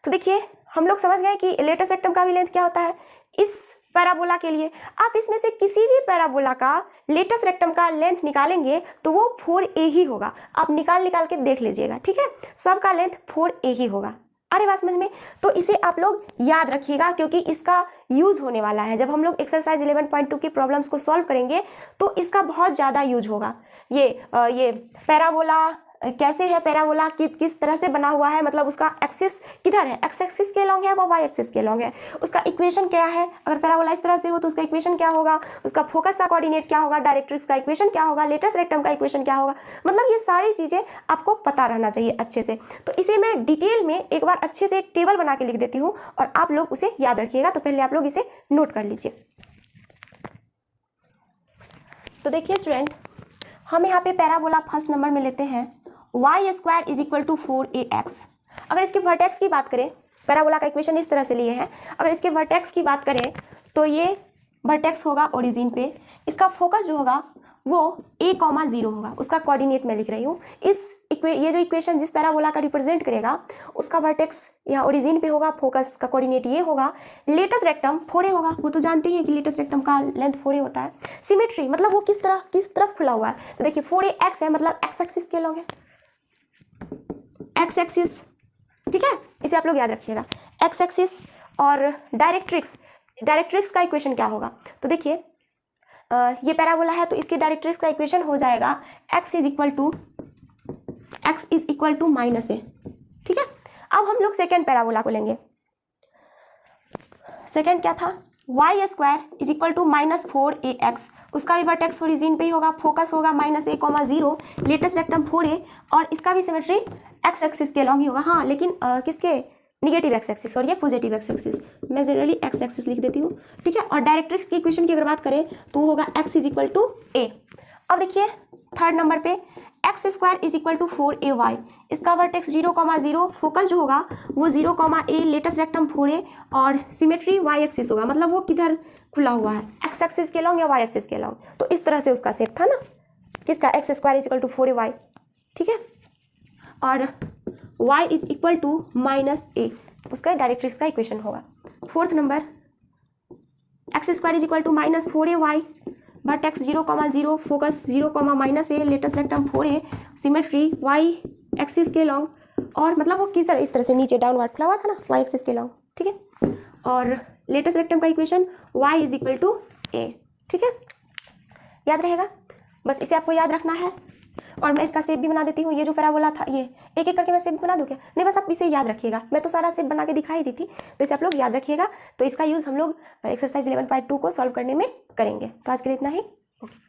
[SPEAKER 1] तो देखिए हम लोग समझ गए कि लेटस रेक्टम का भी लेंथ क्या होता है। इस पैराबोला के लिए आप इसमें से किसी भी पैराबोला का लेटस रेक्टम का लेंथ निकालेंगे तो वो 4a ही होगा। आप निकाल के देख लीजिएगा, ठीक है, सबका लेंथ 4a ही होगा। अरे बात समझ में? तो इसे आप लोग याद रखिएगा क्योंकि इसका यूज होने वाला है। जब हम लोग एक्सरसाइज 11.2 की प्रॉब्लम्स को सॉल्व करेंगे तो इसका बहुत ज़्यादा यूज होगा। ये पैराबोला कैसे है, पैराबोला किस तरह से बना हुआ है, मतलब उसका एक्सिस किधर है, एक्स एक्सिस के लॉन्ग है वो वाई एक्सिस के लॉन्ग है, उसका इक्वेशन क्या है, अगर पैराबोला इस तरह से हो तो उसका इक्वेशन क्या होगा, उसका फोकस का कोऑर्डिनेट क्या होगा, डायरेक्ट्रिक्स का इक्वेशन क्या होगा, लेटस रेक्टम का इक्वेशन क्या होगा, मतलब ये सारी चीज़ें आपको पता रहना चाहिए अच्छे से। तो इसे मैं डिटेल में एक बार अच्छे से एक टेबल बना के लिख देती हूँ और आप लोग उसे याद रखिएगा। तो पहले आप लोग इसे नोट कर लीजिए। तो देखिए स्टूडेंट, हम यहाँ पे पैराबोला फर्स्ट नंबर में लेते हैं y square is equal to 4ax। अगर इसके वर्टेक्स की बात करें, पैराबोला का इक्वेशन इस तरह से लिए हैं, अगर इसके वर्टेक्स की बात करें तो ये वर्टेक्स होगा ओरिजिन पे, इसका फोकस जो होगा वो a,0 होगा, उसका कोऑर्डिनेट मैं लिख रही हूँ। ये जो इक्वेशन जिस पैराबोला का रिप्रेजेंट करेगा उसका वर्टेक्स यहाँ ओरिजिन पे होगा, फोकस का कोऑर्डिनेट ये होगा। लेटस रेक्टम 4a होगा, वो तो जानते हैं कि लेटस रेक्टम का लेंथ 4a होता है। सिमेट्री मतलब वो किस तरफ खुला हुआ है, तो देखिए 4ax है, मतलब एक्स एक्सिस के लॉन्ग है, एक्स एक्सिस, ठीक है, इसे आप लोग याद रखिएगा, एक्स एक्सिस। और डायरेक्ट्रिक्स का इक्वेशन क्या होगा, तो देखिए ये पैराबोला है तो इसके डायरेक्ट्रिक्स का इक्वेशन हो जाएगा x is equal to -a। ठीक है, अब हम लोग सेकेंड पैराबोला को लेंगे। सेकेंड क्या था, y square is equal to -4ax, उसका भी वर्टेक्स ओरिजिन पे ही होगा, फोकस होगा -a,0, लेटेस्ट रेक्टम 4a, और इसका भी सिमेट्री एक्स एक्सिस के लॉन्ग ही होगा। हाँ लेकिन किसके, निगेटिव एक्स एक्सिस और ये पॉजिटिव एक्स एक्सिस, मैं जनरली एक्स एक्सिस लिख देती हूँ, ठीक है। और डायरेक्ट्रिक्स की इक्वेशन की अगर बात करें तो होगा x is equal to a। अब देखिए थर्ड नंबर पे X square is equal to 4ay, इसका वर्टेक्स 0,0, फोकस जो होगा वो 0,a, लेटेस्ट रेक्टम 4a, और सिमेट्री y एक्सिस होगा, मतलब वो किधर खुला हुआ है, एक्स एक्सिस के लॉन्ग या y एक्सिस के लॉन्ग। तो इस तरह से उसका शेप था ना, किसका, X square is equal to 4ay, ठीक है, और y is equal to -a, उसका डायरेक्ट्रिक्स का इक्वेशन होगा। Fourth number X square is equal to -4ay, vertex 0,0, focus 0,-a, latus rectum 4a, symmetry y axis के लॉन्ग, और मतलब वो किस तरह, इस तरह से नीचे डाउनवर्ड खुला हुआ था ना, y एक्सिस के लॉन्ग, ठीक है। और लेटेस्ट रेक्टम का equation y is equal to a, ठीक है, याद रहेगा, बस इसे आपको याद रखना है। और मैं इसका शेप भी बना देती हूँ, ये जो पैराबोला था ये एक एक करके मैं शेप बना दूँ क्या, नहीं बस आप इसे याद रखिएगा, मैं तो सारा शेप बना के दिखाई दी थी, तो इसे आप लोग याद रखिएगा। तो इसका यूज़ हम लोग एक्सरसाइज 11.2 को सॉल्व करने में करेंगे। तो आज के लिए इतना ही, ओके।